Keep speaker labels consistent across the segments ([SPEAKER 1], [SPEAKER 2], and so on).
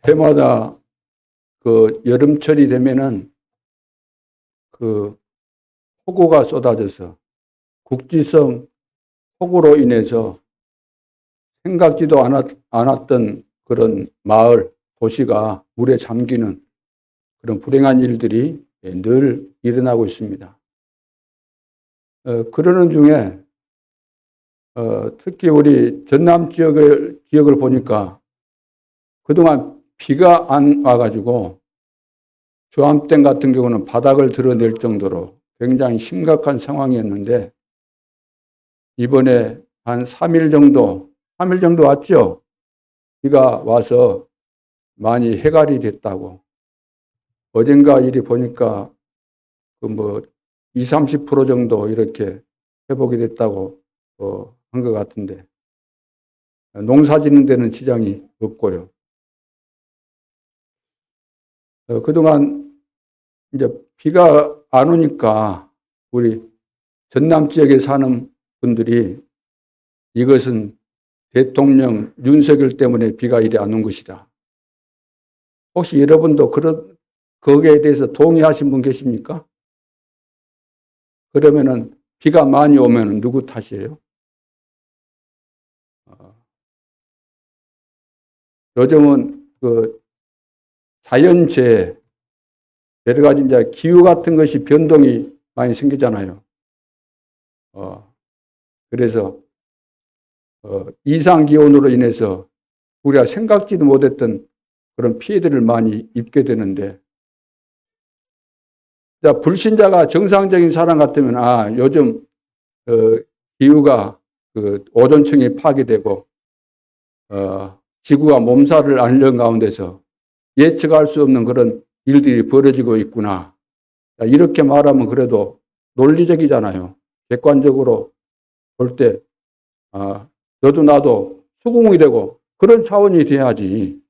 [SPEAKER 1] 해마다 그 여름철이 되면은 그 폭우가 쏟아져서 국지성 폭우로 인해서 생각지도 않았던 그런 마을, 도시가 물에 잠기는 그런 불행한 일들이 늘 일어나고 있습니다. 그러는 중에 특히 우리 전남 지역을 보니까 그동안 비가 안 와가지고 주암댐 같은 경우는 바닥을 드러낼 정도로 굉장히 심각한 상황이었는데 이번에 한 3일 정도 왔죠? 비가 와서 많이 해갈이 됐다고. 어딘가 이리 보니까 그 뭐 20, 30% 정도 이렇게 회복이 됐다고 한 것 같은데 농사 짓는 데는 지장이 없고요. 그동안 이제 비가 안 오니까 우리 전남 지역에 사는 분들이 이것은 대통령 윤석열 때문에 비가 이리 안 온 것이다. 혹시 여러분도 거기에 대해서 동의하신 분 계십니까? 그러면은 비가 많이 오면 누구 탓이에요? 요즘은 그 자연재해, 여러 가지 이제 기후 같은 것이 변동이 많이 생기잖아요. 그래서 이상 기온으로 인해서 우리가 생각지도 못했던 그런 피해들을 많이 입게 되는데, 자, 불신자가 정상적인 사람 같으면 요즘 기후가 그 오존층이 파괴되고 지구가 몸살을 앓는 가운데서 예측할 수 없는 그런 일들이 벌어지고 있구나. 이렇게 말하면 그래도 논리적이잖아요. 객관적으로 볼 때, 너도 나도 수긍이 되고 그런 차원이 돼야지.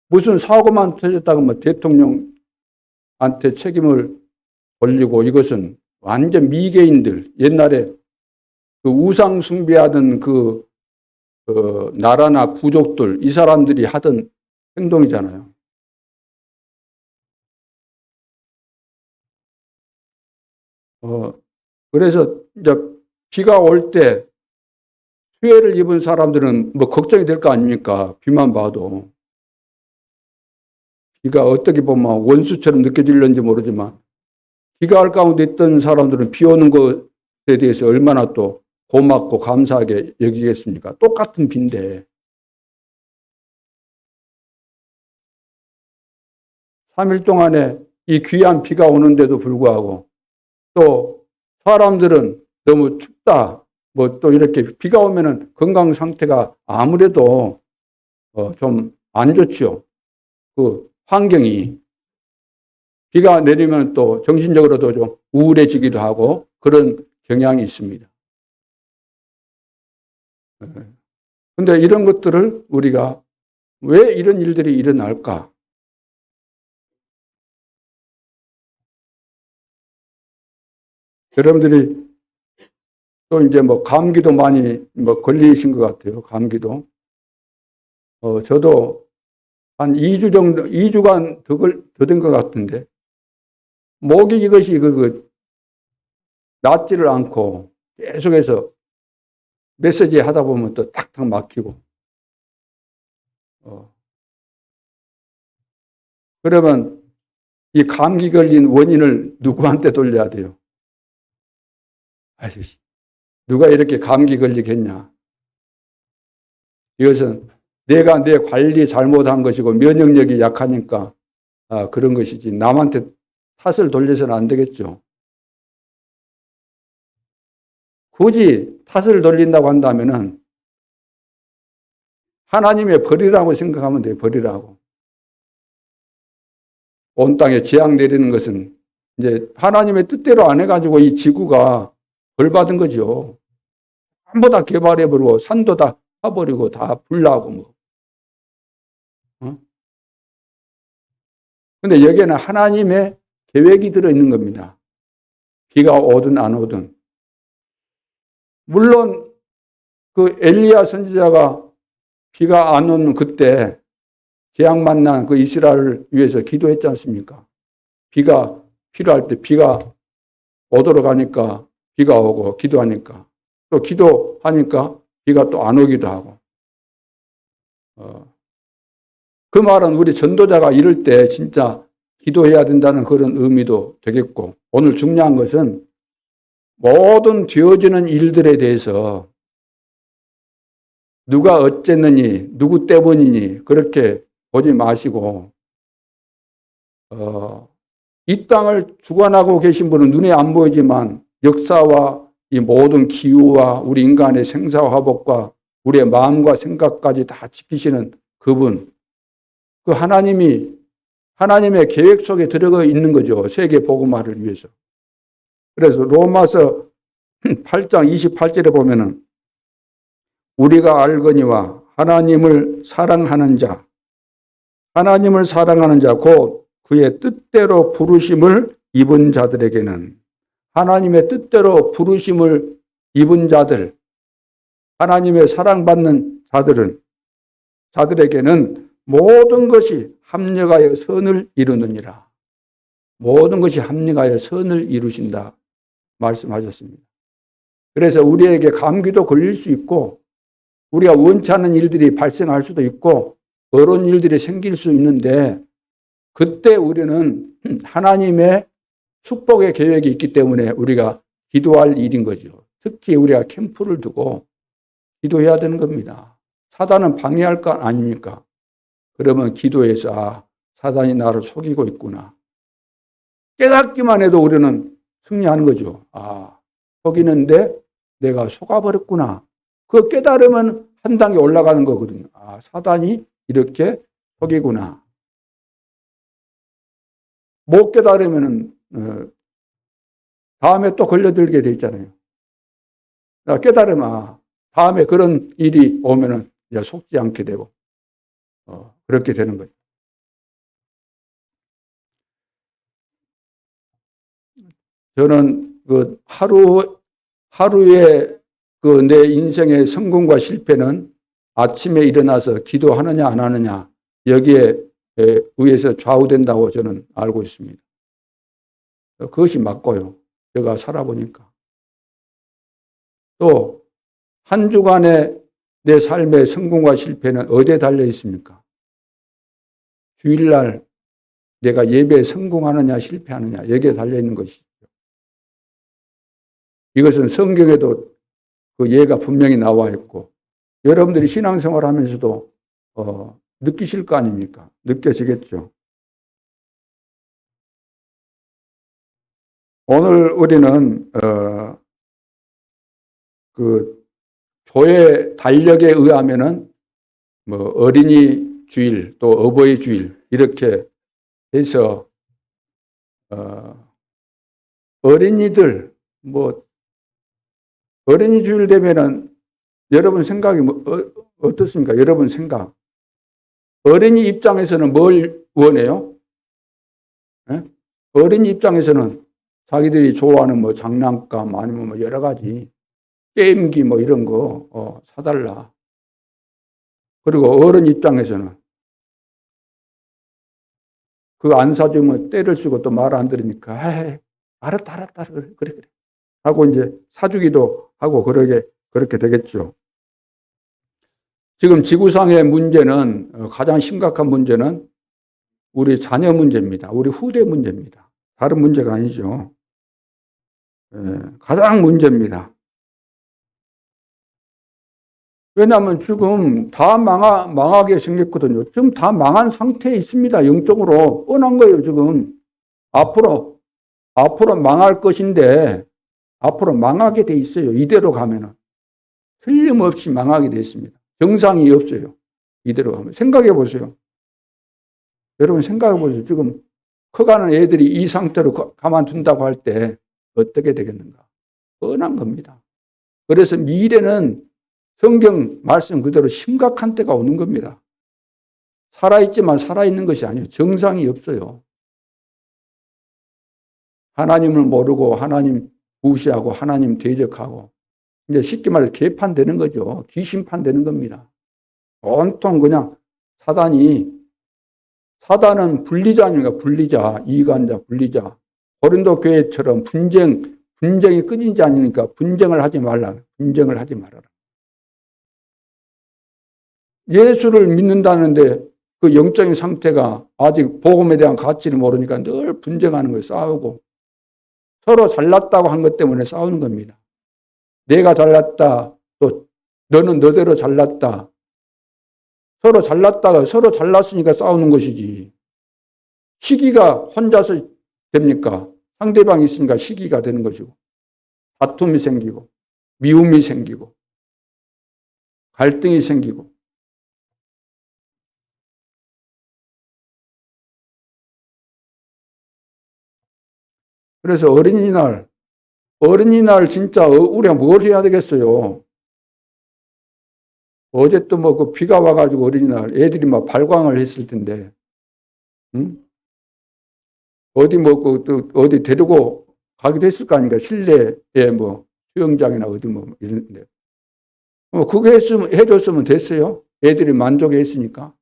[SPEAKER 1] 무슨 사고만 터졌다고 뭐 대통령한테 책임을 돌리고 이것은 완전 미개인들, 옛날에 그 우상 숭배하던 그 나라나 부족들, 이 사람들이 하던 행동이잖아요. 그래서 이제 비가 올 때 수해를 입은 사람들은 뭐 걱정이 될 거 아닙니까? 비만 봐도. 비가 어떻게 보면 원수처럼 느껴질는지 모르지만 비가 올 가운데 있던 사람들은 비 오는 것에 대해서 얼마나 또 고맙고 감사하게 여기겠습니까? 똑같은 비인데 3일 동안에 이 귀한 비가 오는데도 불구하고 또 사람들은 너무 춥다. 뭐 또 이렇게 비가 오면은 건강 상태가 아무래도 좀 안 좋죠. 그 환경이. 비가 내리면 또 정신적으로도 좀 우울해지기도 하고 그런 경향이 있습니다. 근데 이런 것들을 우리가 왜 이런 일들이 일어날까? 여러분들이 또 이제 뭐 감기도 많이 뭐 걸리신 것 같아요. 감기도. 저도 한 2주 정도, 2주간 더 된 것 같은데, 목이 이것이 낫지를 않고 계속해서 메시지 하다 보면 또 탁탁 막히고, 그러면 이 감기 걸린 원인을 누구한테 돌려야 돼요? 아이씨, 누가 이렇게 감기 걸리겠냐? 이것은 내가 내 관리 잘못한 것이고 면역력이 약하니까 그런 것이지 남한테 탓을 돌려서는 안 되겠죠. 굳이 탓을 돌린다고 한다면은 하나님의 벌이라고 생각하면 돼요. 벌이라고. 온 땅에 재앙 내리는 것은 이제 하나님의 뜻대로 안 해가지고 이 지구가 벌 받은 거죠. 전부 다 개발해버리고 산도 다 파버리고 다 불나고 뭐. 근데 여기에는 하나님의 계획이 들어있는 겁니다. 비가 오든 안 오든. 물론 그 엘리야 선지자가 비가 안 오는 그때 재앙 만난 그 이스라엘을 위해서 기도했지 않습니까? 비가 필요할 때 비가 오도록 하니까 비가 오고, 기도하니까 또 기도하니까 비가 또 안 오기도 하고. 그 말은 우리 전도자가 이럴 때 진짜 기도해야 된다는 그런 의미도 되겠고, 오늘 중요한 것은 모든 되어지는 일들에 대해서 누가 어쨌느니, 누구 때문이니 그렇게 보지 마시고, 이 땅을 주관하고 계신 분은 눈에 안 보이지만 역사와 이 모든 기후와 우리 인간의 생사화복과 우리의 마음과 생각까지 다 지키시는 그분, 그 하나님의 계획 속에 들어가 있는 거죠. 세계 복음화를 위해서. 그래서 로마서 8장 28절에 보면은 우리가 알거니와 하나님을 사랑하는 자, 곧 그의 뜻대로 부르심을 입은 자들에게는, 하나님의 뜻대로 부르심을 입은 자들, 하나님의 사랑받는 자들에게는 모든 것이 합력하여 선을 이루느니라. 모든 것이 합력하여 선을 이루신다 말씀하셨습니다. 그래서 우리에게 감기도 걸릴 수 있고, 우리가 원치 않는 일들이 발생할 수도 있고, 어려운 일들이 생길 수 있는데, 그때 우리는 하나님의 축복의 계획이 있기 때문에 우리가 기도할 일인 거죠. 특히 우리가 캠프를 두고 기도해야 되는 겁니다. 사단은 방해할 거 아닙니까? 그러면 기도해서 사단이 나를 속이고 있구나. 깨닫기만 해도 우리는 승리하는 거죠. 속이는데 내가 속아버렸구나. 그 깨달으면 한 단계 올라가는 거거든요. 사단이 이렇게 속이구나. 못 깨달으면 다음에 또 걸려들게 돼 있잖아요. 깨달으면 다음에 그런 일이 오면은 이제 속지 않게 되고 그렇게 되는 거죠. 저는 그 하루에 그 내 인생의 성공과 실패는 아침에 일어나서 기도하느냐 안 하느냐 여기에 의해서 좌우된다고 저는 알고 있습니다. 그것이 맞고요. 제가 살아보니까. 또 한 주간의 내 삶의 성공과 실패는 어디에 달려 있습니까? 주일날 내가 예배에 성공하느냐 실패하느냐 여기에 달려 있는 것이죠. 이것은 성경에도 그 예가 분명히 나와 있고 여러분들이 신앙생활 하면서도 느끼실 거 아닙니까? 느껴지겠죠. 오늘 우리는 그 교회 달력에 의하면은 뭐 어린이 주일 또 어버이 주일 이렇게 해서 어린이들 뭐 어린이 주일 되면은 여러분 생각이 어떻습니까? 여러분 생각. 어린이 입장에서는 뭘 원해요? 네? 어린이 입장에서는 자기들이 좋아하는 뭐 장난감 아니면 뭐 여러 가지 게임기 뭐 이런 거 사달라. 그리고 어른 입장에서는 그 안 사주면 때를 쓰고 또 말 안 들으니까 에이, 알았다 그래 하고 이제 사주기도 하고 그렇게 되겠죠. 지금 지구상의 문제는 가장 심각한 문제는 우리 자녀 문제입니다. 우리 후대 문제입니다. 다른 문제가 아니죠. 가장 문제입니다. 왜냐하면 지금 다 망하게 생겼거든요. 지금 다 망한 상태에 있습니다. 영적으로 뻔한 거예요. 지금 앞으로 망할 것인데 앞으로 망하게 돼 있어요. 이대로 가면은 틀림없이 망하게 돼 있습니다. 정상이 없어요. 이대로 가면 생각해 보세요. 여러분 생각해 보세요. 지금 커가는 애들이 이 상태로 가만둔다고 할 때 어떻게 되겠는가? 뻔한 겁니다. 그래서 미래는 성경 말씀 그대로 심각한 때가 오는 겁니다. 살아있지만 살아있는 것이 아니에요. 정상이 없어요. 하나님을 모르고 하나님 무시하고 하나님 대적하고 이제 쉽게 말해서 개판되는 거죠. 귀신판 되는 겁니다. 온통 그냥 사단이 사단은 분리자 아닙니까? 분리자, 이간자, 분리자. 고린도 교회처럼 분쟁이 끊이지 않으니까 분쟁을 하지 말라. 분쟁을 하지 말아라. 예수를 믿는다는데 그 영적인 상태가 아직 복음에 대한 가치를 모르니까 늘 분쟁하는 거예요. 싸우고. 서로 잘났다고 한 것 때문에 싸우는 겁니다. 내가 잘났다. 또 너는 너대로 잘났다. 서로 잘났다가 서로 잘났으니까 싸우는 것이지. 시기가 혼자서 됩니까? 상대방이 있으니까 시기가 되는 것이고. 다툼이 생기고 미움이 생기고 갈등이 생기고. 그래서 어린이날 진짜 우리가 뭘 해야 되겠어요? 어제 또 뭐 그 비가 와가지고 어린이날 애들이 막 발광을 했을 텐데, 응? 어디 뭐 그 어디 데리고 가기도 했을 거 아닙니까? 실내에 뭐 수영장이나 어디 뭐 이런데. 그거 해줬으면 됐어요. 애들이 만족했으니까.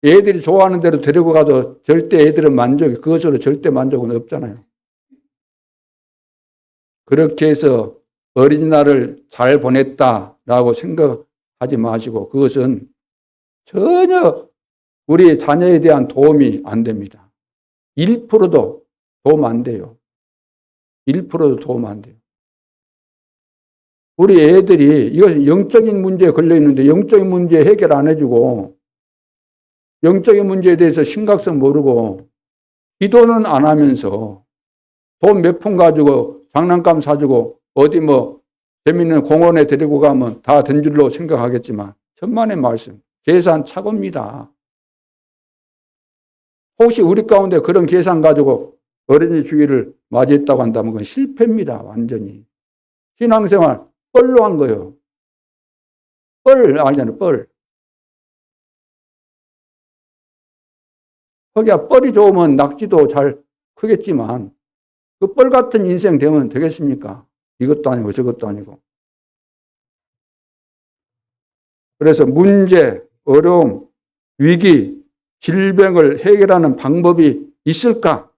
[SPEAKER 1] 애들이 좋아하는 대로 데리고 가도 절대 애들은 그것으로 절대 만족은 없잖아요. 그렇게 해서 어린이날을 잘 보냈다라고 생각하지 마시고 그것은 전혀 우리 자녀에 대한 도움이 안 됩니다. 1%도 도움 안 돼요. 1%도 도움 안 돼요. 우리 애들이 이것은 영적인 문제에 걸려 있는데 영적인 문제 해결 안 해주고 영적인 문제에 대해서 심각성 모르고 기도는 안 하면서 돈 몇 푼 가지고 장난감 사주고 어디 뭐 재밌는 공원에 데리고 가면 다 된 줄로 생각하겠지만 천만의 말씀. 계산 착오입니다. 혹시 우리 가운데 그런 계산 가지고 어린이 주일을 맞이했다고 한다면 그건 실패입니다. 완전히. 신앙생활 뻘로 한 거예요. 뻘 알잖아요. 뻘. 거기가 뻘이 좋으면 낙지도 잘 크겠지만 그 뻘 같은 인생 되면 되겠습니까? 이것도 아니고 저것도 아니고. 그래서 문제, 어려움, 위기, 질병을 해결하는 방법이 있을까?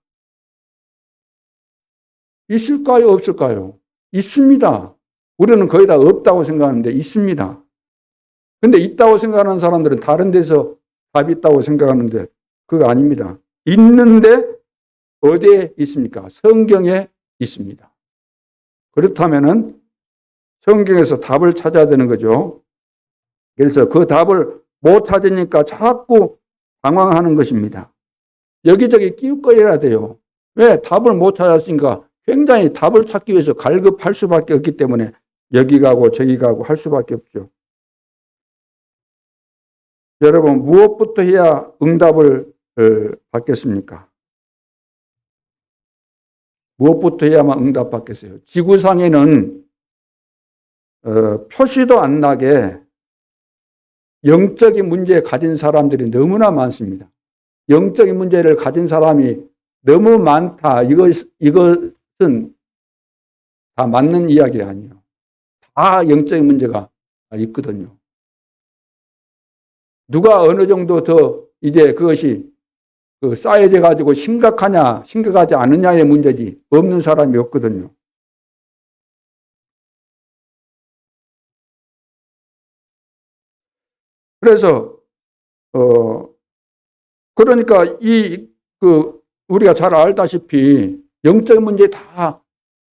[SPEAKER 1] 있을까요? 없을까요? 있습니다. 우리는 거의 다 없다고 생각하는데 있습니다. 근데 있다고 생각하는 사람들은 다른 데서 답이 있다고 생각하는데 그거 아닙니다. 있는데 어디에 있습니까? 성경에 있습니다. 그렇다면은 성경에서 답을 찾아야 되는 거죠. 그래서 그 답을 못 찾으니까 자꾸 방황하는 것입니다. 여기저기 끼웃거려야 돼요. 왜? 답을 못 찾았으니까 굉장히 답을 찾기 위해서 갈급할 수밖에 없기 때문에 여기 가고 저기 가고 할 수밖에 없죠. 여러분 무엇부터 해야 응답을 받겠습니까? 무엇부터 해야만 응답받겠어요? 지구상에는 표시도 안 나게 영적인 문제 가진 사람들이 너무나 많습니다. 영적인 문제를 가진 사람이 너무 많다. 이것은 다 맞는 이야기 아니에요. 다 영적인 문제가 있거든요. 누가 어느 정도 더 이제 그것이 쌓여져 가지고 심각하냐, 심각하지 않느냐의 문제지 없는 사람이 없거든요. 그래서 그러니까 우리가 잘 알다시피 영적인 문제에 다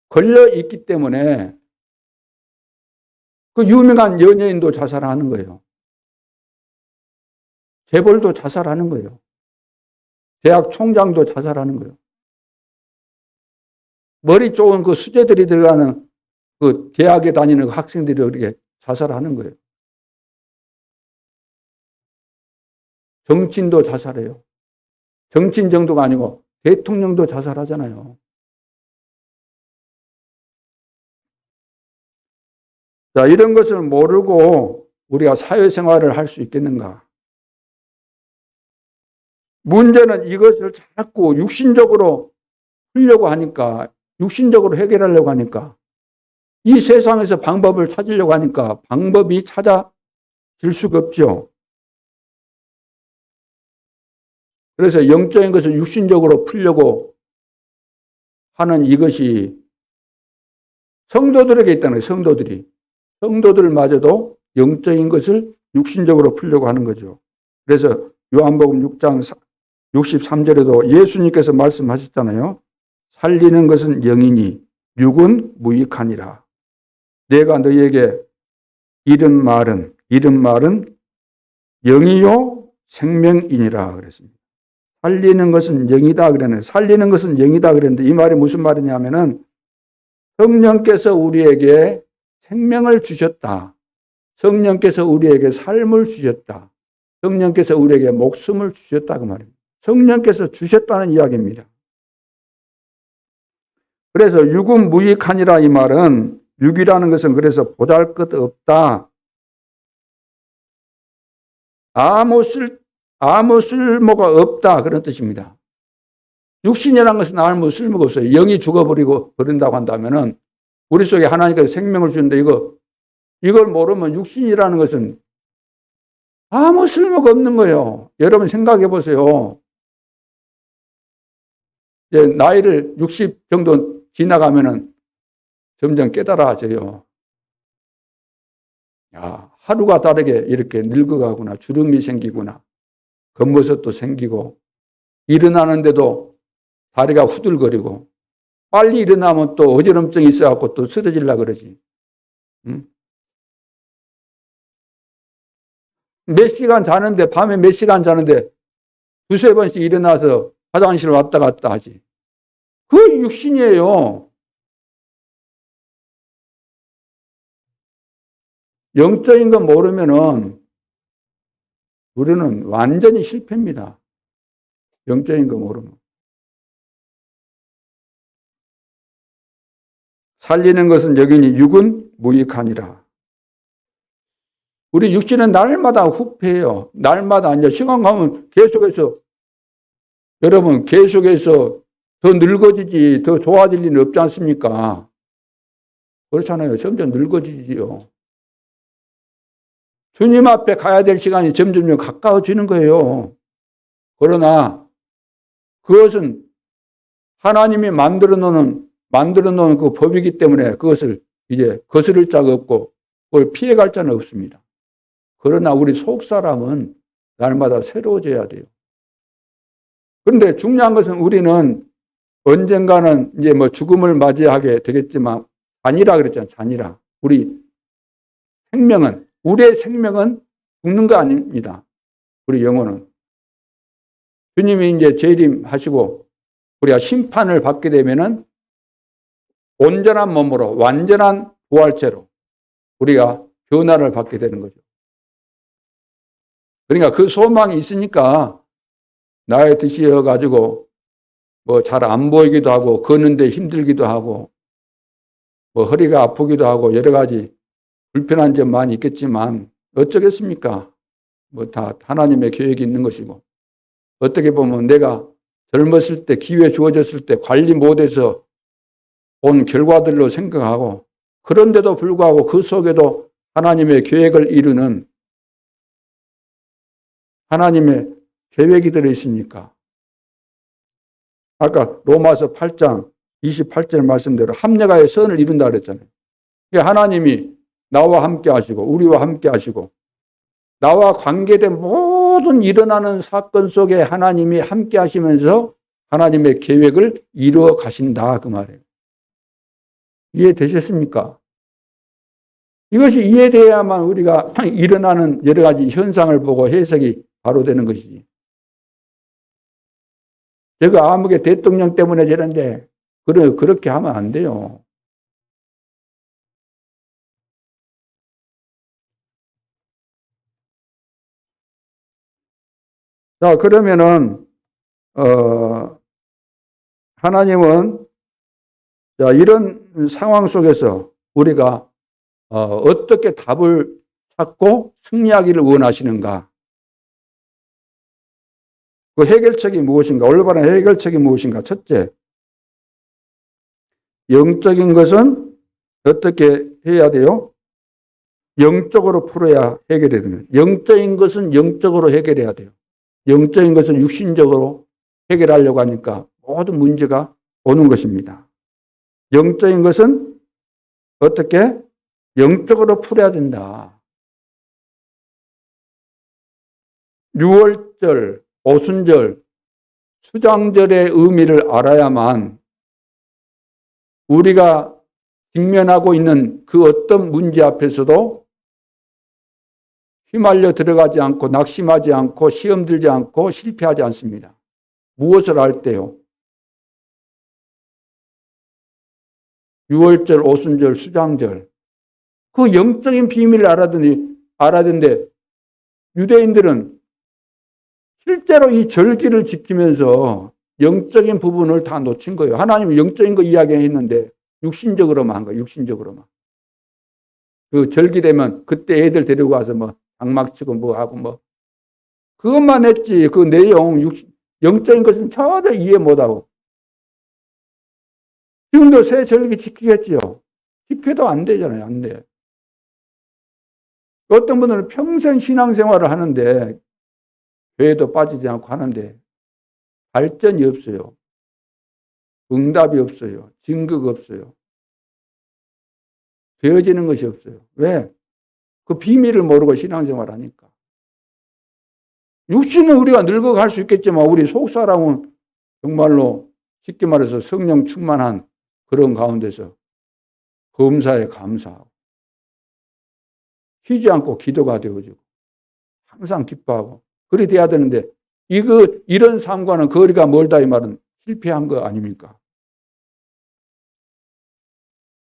[SPEAKER 1] 걸려 있기 때문에 그 유명한 연예인도 자살하는 거예요. 재벌도 자살하는 거예요. 대학 총장도 자살하는 거예요. 머리 좋은 그 수재들이 들어가는 그 대학에 다니는 학생들이 이렇게 자살하는 거예요. 정치인도 자살해요. 정치인 정도가 아니고 대통령도 자살하잖아요. 자, 이런 것을 모르고 우리가 사회생활을 할 수 있겠는가? 문제는 이것을 자꾸 육신적으로 풀려고 하니까, 육신적으로 해결하려고 하니까, 이 세상에서 방법을 찾으려고 하니까 방법이 찾아질 수가 없죠. 그래서 영적인 것을 육신적으로 풀려고 하는 이것이 성도들에게 있다는 거예요. 성도들마저도 영적인 것을 육신적으로 풀려고 하는 거죠. 그래서 요한복음 6장 63절에도 예수님께서 말씀하셨잖아요. 살리는 것은 영이니 육은 무익하니라. 내가 너희에게 이른 말은 영이요 생명이니라 그랬습니다. 살리는 것은 영이다 그랬는데, 살리는 것은 영이다 그랬는데, 이 말이 무슨 말이냐면은 성령께서 우리에게 생명을 주셨다. 성령께서 우리에게 삶을 주셨다. 성령께서 우리에게 목숨을 주셨다 그 말입니다. 성령께서 주셨다는 이야기입니다. 그래서 육은 무익하니라 이 말은, 육이라는 것은 그래서 보잘것없다. 아무 쓸모가 없다 그런 뜻입니다. 육신이라는 것은 아무 쓸모가 없어요. 영이 죽어버리고 버린다고 한다면은 우리 속에 하나님께서 생명을 주는데 이걸 모르면 육신이라는 것은 아무 쓸모가 없는 거예요. 여러분 생각해 보세요. 이제 나이를 60 정도 지나가면은 점점 깨달아져요. 야, 하루가 다르게 이렇게 늙어가구나. 주름이 생기구나. 겉모습도 생기고 일어나는데도 다리가 후들거리고 빨리 일어나면 또 어지럼증이 있어갖고 또 쓰러지려고 그러지. 응? 몇 시간 자는데, 밤에 몇 시간 자는데 두세 번씩 일어나서 화장실 왔다 갔다 하지. 그 육신이에요. 영적인 거 모르면은 우리는 완전히 실패입니다. 영적인 거 모르면. 살리는 것은 여기니 육은 무익하니라. 우리 육신은 날마다 후패해요. 날마다 이제 시간 가면 계속해서 여러분 계속해서 더 늙어지지 더 좋아질 리는 없지 않습니까? 그렇잖아요. 점점 늙어지지요. 주님 앞에 가야 될 시간이 점점 가까워지는 거예요. 그러나 그것은 하나님이 만들어 놓은 그 법이기 때문에 그것을 이제 거스를 자가 없고 그걸 피해갈 자는 없습니다. 그러나 우리 속 사람은 날마다 새로워져야 돼요. 그런데 중요한 것은 우리는 언젠가는 이제 뭐 죽음을 맞이하게 되겠지만 잔이라 그랬잖아요. 잔이라. 우리의 생명은 죽는 거 아닙니다. 우리 영혼은. 주님이 이제 재림하시고 우리가 심판을 받게 되면은 온전한 몸으로 완전한 부활체로 우리가 변화를 받게 되는 거죠. 그러니까 그 소망이 있으니까 나이 드셔가지고 뭐 잘 안 보이기도 하고 걷는데 힘들기도 하고 뭐 허리가 아프기도 하고 여러 가지 불편한 점 많이 있겠지만 어쩌겠습니까? 뭐 다 하나님의 계획이 있는 것이고 어떻게 보면 내가 젊었을 때 기회 주어졌을 때 관리 못해서 온 결과들로 생각하고 그런데도 불구하고 그 속에도 하나님의 계획을 이루는 하나님의 계획이 들어있으니까 아까 로마서 8장 28절 말씀대로 합력하여 선을 이룬다 그랬잖아요. 하나님이 나와 함께 하시고 우리와 함께 하시고 나와 관계된 모든 일어나는 사건 속에 하나님이 함께 하시면서 하나님의 계획을 이루어 가신다 그 말이에요. 이해되셨습니까? 이것이 이해돼야만 우리가 일어나는 여러 가지 현상을 보고 해석이 바로 되는 것이지. 제가 아무개 대통령 때문에 저런데 그렇게 하면 안 돼요. 자, 그러면은 하나님은 자, 이런 상황 속에서 우리가 어떻게 답을 찾고 승리하기를 원하시는가? 그 해결책이 무엇인가? 올바른 해결책이 무엇인가? 첫째, 영적인 것은 어떻게 해야 돼요? 영적으로 풀어야 해결해야 됩니다. 영적인 것은 영적으로 해결해야 돼요. 영적인 것은 육신적으로 해결하려고 하니까 모든 문제가 오는 것입니다. 영적인 것은 어떻게? 영적으로 풀어야 된다. 유월절, 오순절, 수장절의 의미를 알아야만 우리가 직면하고 있는 그 어떤 문제 앞에서도 휘말려 들어가지 않고 낙심하지 않고 시험 들지 않고 실패하지 않습니다. 무엇을 할 때요? 유월절, 오순절, 수장절. 그 영적인 비밀을 알아듣는데 유대인들은 실제로 이 절기를 지키면서 영적인 부분을 다 놓친 거예요. 하나님은 영적인 거 이야기했는데 육신적으로만 한 거예요. 육신적으로만. 그 절기 되면 그때 애들 데리고 와서 뭐 장막 치고 뭐 하고 뭐 그것만 했지. 그 내용 영적인 것은 전혀 이해 못하고. 지금도 새 절기 지키겠지요. 지켜도 안 되잖아요. 안 돼. 어떤 분들은 평생 신앙생활을 하는데 교회도 빠지지 않고 하는데 발전이 없어요. 응답이 없어요. 증거가 없어요. 되어지는 것이 없어요. 왜? 그 비밀을 모르고 신앙생활 하니까. 육신은 우리가 늙어갈 수 있겠지만 우리 속사람은 정말로 쉽게 말해서 성령 충만한 그런 가운데서 범사에 감사하고 쉬지 않고 기도가 되어지고 항상 기뻐하고 그리 돼야 되는데 이런 삶과는 거리가 멀다 이 말은 실패한 거 아닙니까?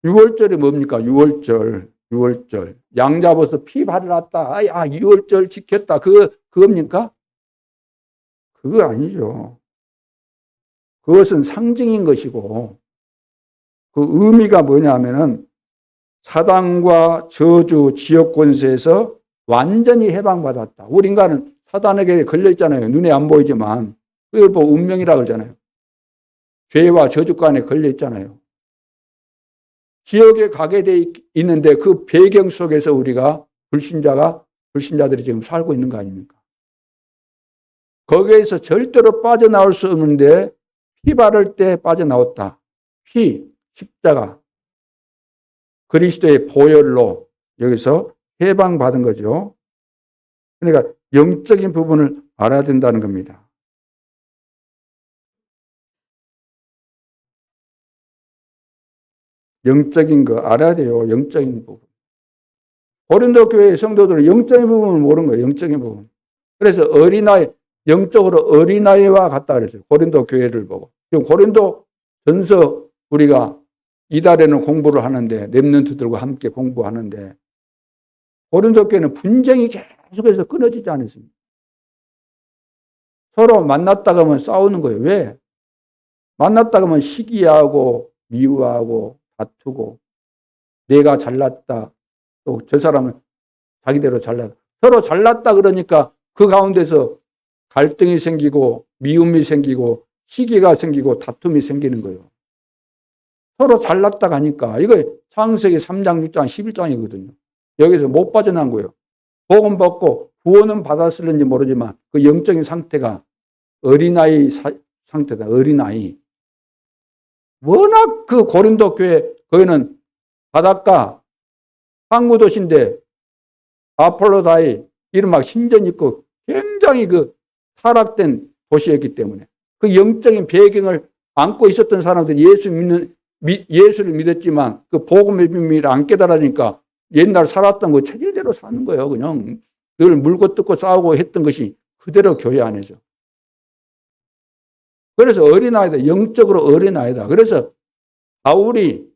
[SPEAKER 1] 6월절이 뭡니까? 6월절. 양 잡아서 피 발랐다. 아, 6월절 지켰다. 그겁니까? 그거 아니죠. 그것은 상징인 것이고 그 의미가 뭐냐면은 사단과 저주, 지역 권세에서 완전히 해방받았다. 우리 인간은 사단에게 걸려있잖아요. 눈에 안 보이지만. 그걸 보고 운명이라고 그러잖아요. 죄와 저주간에 걸려있잖아요. 지역에 가게 돼 있는데 그 배경 속에서 우리가 불신자들이 지금 살고 있는 거 아닙니까? 거기에서 절대로 빠져나올 수 없는데 피 바를 때 빠져나왔다. 피, 십자가, 그리스도의 보혈로 여기서 해방받은 거죠. 그러니까 영적인 부분을 알아야 된다는 겁니다. 영적인 거 알아야 돼요. 영적인 부분. 고린도 교회 성도들은 영적인 부분을 모르는 거예요. 영적인 부분. 그래서 영적으로 어린아이와 같다 그랬어요. 고린도 교회를 보고. 지금 고린도 전서 우리가 이달에는 공부를 하는데 렘넌트들과 함께 공부하는데 고린도 교회는 분쟁이 계속해서 끊어지지 않았습니다. 서로 만났다가 하면 싸우는 거예요. 왜? 만났다가 하면 시기하고 미워하고 다투고 내가 잘났다. 또 저 사람은 자기대로 잘났다. 서로 잘났다 그러니까 그 가운데서 갈등이 생기고 미움이 생기고 시기가 생기고 다툼이 생기는 거예요. 서로 잘났다 가니까 이거 창세기 3장, 6장, 11장이거든요. 여기서 못 빠져난 거예요. 복음 받고 구원은 받았을는지 모르지만 그 영적인 상태가 어린아이 상태다. 어린아이. 워낙 그 고린도 교회 거기는 바닷가 항구 도시인데 아폴로다이 이런 막 신전 있고 굉장히 그 타락된 도시였기 때문에 그 영적인 배경을 안고 있었던 사람들이 예수를 믿었지만 그 복음의 비밀을 안 깨달으니까 옛날 살았던 거 체질대로 사는 거예요. 그냥 늘 물고 뜯고 싸우고 했던 것이 그대로 교회 안에서. 그래서 어린아이다. 영적으로 어린아이다. 그래서 바울이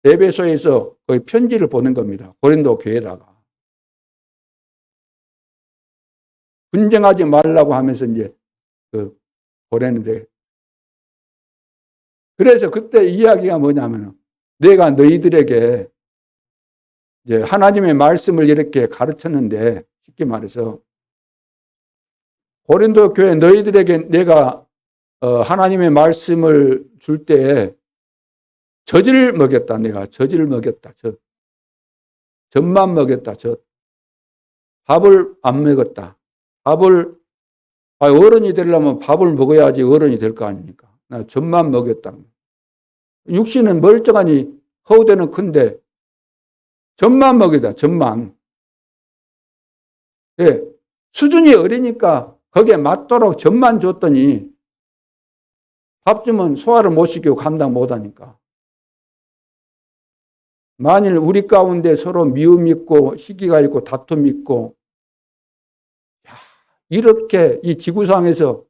[SPEAKER 1] 에베소에서 거의 편지를 보낸 겁니다. 고린도 교회에다가. 분쟁하지 말라고 하면서 이제 보냈는데 그래서 그때 이야기가 뭐냐면 내가 너희들에게 이제 하나님의 말씀을 이렇게 가르쳤는데 쉽게 말해서 고린도 교회 너희들에게 내가 하나님의 말씀을 줄 때 젖을 먹였다. 내가 젖을 먹였다. 젖만 먹였다. 밥을 안 먹였다. 밥을 어른이 되려면 밥을 먹어야지 어른이 될 거 아닙니까? 나 젖만 먹였다. 육신은 멀쩡하니 허우대는 큰데 젖만 먹이다, 젖만. 예, 수준이 어리니까 거기에 맞도록 젖만 줬더니 밥 주면 소화를 못 시키고 감당 못 하니까. 만일 우리 가운데 서로 미움이 있고 시기가 있고 다툼이 있고 이렇게 이 지구상에서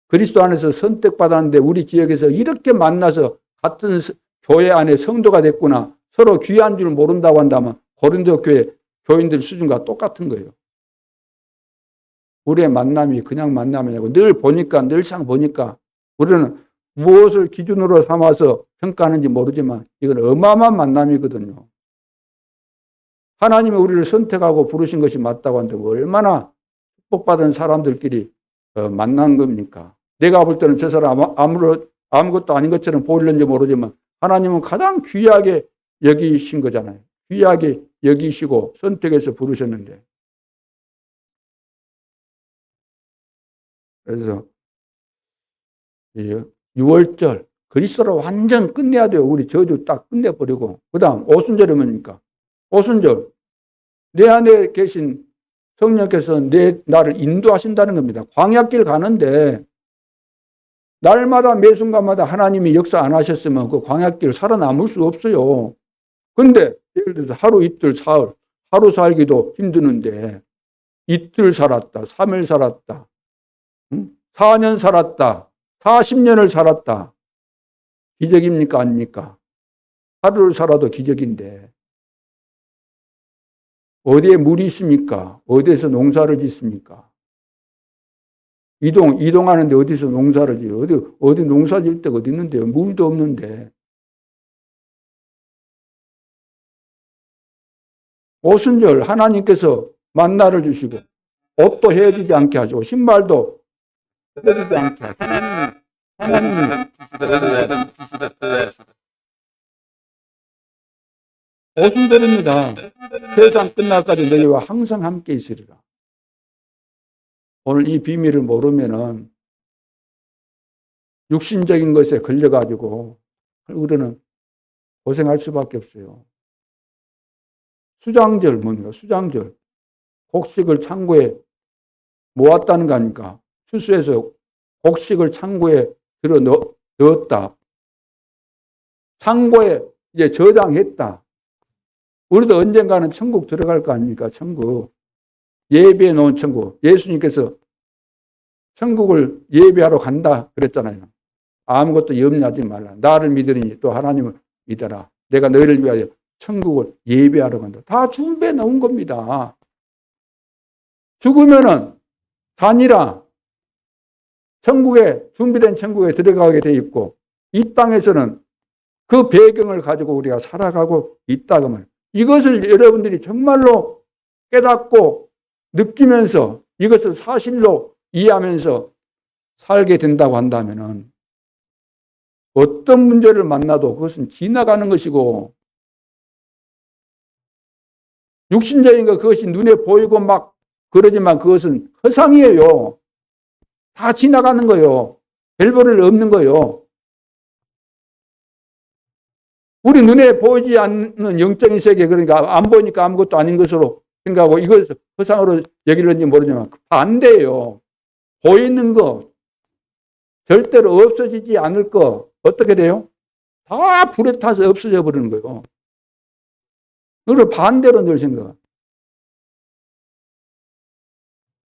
[SPEAKER 1] 그리스도 안에서 선택받았는데 우리 지역에서 이렇게 만나서 같은 교회 안에 성도가 됐구나. 서로 귀한 줄 모른다고 한다면 고린도 교회 교인들 수준과 똑같은 거예요. 우리의 만남이 그냥 만남이 아니고 늘 보니까 늘상 보니까 우리는 무엇을 기준으로 삼아서 평가하는지 모르지만 이건 어마어마한 만남이거든요. 하나님이 우리를 선택하고 부르신 것이 맞다고 하는데 얼마나 축복받은 사람들끼리 만난 겁니까? 내가 볼 때는 저 사람 아무것도 아닌 것처럼 보이는지 모르지만 하나님은 가장 귀하게 여기신 거잖아요. 귀하게 여기시고 선택해서 부르셨는데. 그래서 6월절 그리스도로 완전 끝내야 돼요. 우리 저주 딱 끝내버리고. 그 다음 오순절이 뭡니까? 오순절 내 안에 계신 성령께서 나를 인도하신다는 겁니다. 광야길 가는데 날마다 매 순간마다 하나님이 역사 안 하셨으면 그 광야길 살아남을 수 없어요. 근데 예를 들어서 하루 이틀 사흘 하루 살기도 힘드는데 이틀 살았다 3일 살았다 4년 살았다 40년을 살았다 기적입니까 아닙니까? 하루를 살아도 기적인데 어디에 물이 있습니까? 어디에서 농사를 짓습니까? 이동하는데 어디서 농사를 지어요? 어디 농사 질 데가 어디 있는데요? 물도 없는데. 오순절 하나님께서 만나를 주시고 옷도 헤어지지 않게 하시고 신발도 헤어지지 않게 하시고 하나님이 오순절입니다. 세상 끝날까지 너희와 항상 함께 있으리라. 오늘 이 비밀을 모르면은 육신적인 것에 걸려가지고 우리는 고생할 수밖에 없어요. 수장절 뭡니까? 수장절. 곡식을 창고에 모았다는 거 아닙니까? 수수해서 곡식을 창고에 들어 넣었다. 창고에 이제 저장했다. 우리도 언젠가는 천국 들어갈 거 아닙니까? 천국. 예배해 놓은 천국. 예수님께서 천국을 예배하러 간다 그랬잖아요. 아무것도 염려하지 말라. 나를 믿으니 또 하나님을 믿어라. 내가 너희를 위하여 천국을 예배하러 간다. 다 준비해 놓은 겁니다. 죽으면은 단이라 천국에 준비된 천국에 들어가게 돼 있고 이 땅에서는 그 배경을 가지고 우리가 살아가고 있다 그 말. 이것을 여러분들이 정말로 깨닫고 느끼면서 이것을 사실로 이해하면서 살게 된다고 한다면은 어떤 문제를 만나도 그것은 지나가는 것이고 육신적인 것 그것이 눈에 보이고 막 그러지만 그것은 허상이에요. 다 지나가는 거예요. 별 볼일 없는 거예요. 우리 눈에 보이지 않는 영적인 세계 그러니까 안 보이니까 아무것도 아닌 것으로 생각하고 이것을 허상으로 여기는지 모르지만 반대예요. 보이는 거 절대로 없어지지 않을 거 어떻게 돼요? 다 불에 타서 없어져 버리는 거예요. 그걸 반대로 늘 생각.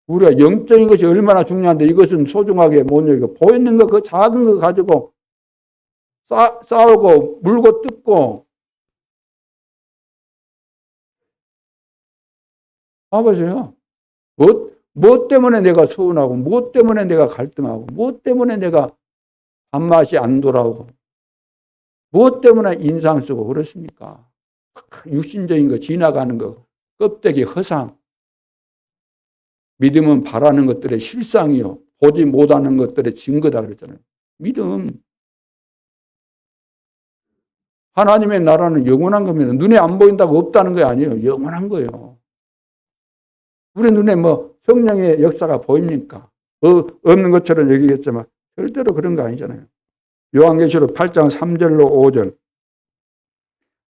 [SPEAKER 1] 우리가 영적인 것이 얼마나 중요한데 이것은 소중하게 못 여기고 보이는 거 그 작은 거 가지고 싸우고 물고 뜯고 봐보세요. 뭐 때문에 내가 서운하고 뭐 때문에 내가 갈등하고 뭐 때문에 내가 밥맛이 안 돌아오고 뭐 때문에 인상 쓰고 그렇습니까? 육신적인 거 지나가는 거 껍데기 허상 믿음은 바라는 것들의 실상이요 보지 못하는 것들의 증거다 그랬잖아요. 믿음 하나님의 나라는 영원한 겁니다. 눈에 안 보인다고 없다는 게 아니에요. 영원한 거예요. 우리 눈에 뭐 성령의 역사가 보입니까? 없는 것처럼 얘기했지만 절대로 그런 거 아니잖아요. 요한계시록 8장 3절로 5절.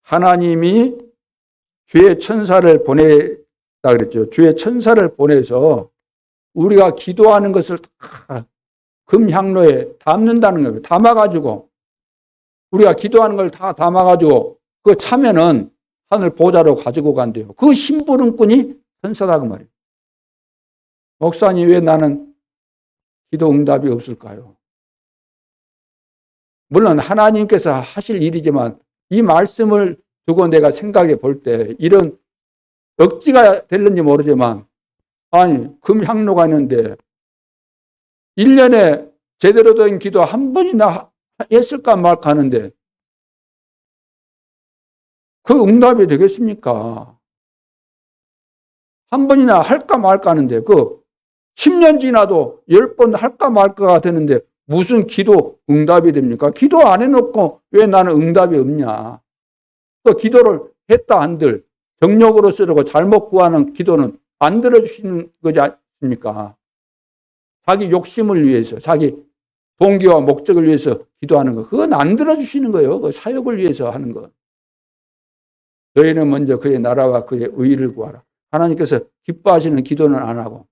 [SPEAKER 1] 하나님이 주의 천사를 보냈다 그랬죠. 주의 천사를 보내서 우리가 기도하는 것을 다 금향로에 담는다는 거예요. 담아가지고 우리가 기도하는 걸 다 담아가지고 그 차면은 하늘 보좌로 가지고 간대요. 그 심부름꾼이 천사다 그 말이에요. 목사님 왜 나는 기도 응답이 없을까요? 물론 하나님께서 하실 일이지만 이 말씀을 두고 내가 생각해 볼 때 이런 억지가 될는지 모르지만 아니 금향로가 있는데 1년에 제대로 된 기도 한 번이나 했을까 말까 하는데 그 응답이 되겠습니까? 한 번이나 할까 말까 하는데 그 10년 지나도 10번 할까 말까가 되는데 무슨 기도 응답이 됩니까? 기도 안 해놓고 왜 나는 응답이 없냐? 또 기도를 했다 한들 정욕으로 쓰려고 잘못 구하는 기도는 안 들어주시는 거지 않습니까? 자기 욕심을 위해서 자기 동기와 목적을 위해서 기도하는 거 그건 안 들어주시는 거예요. 그 사역을 위해서 하는 거. 너희는 먼저 그의 나라와 그의 의의를 구하라. 하나님께서 기뻐하시는 기도는 안 하고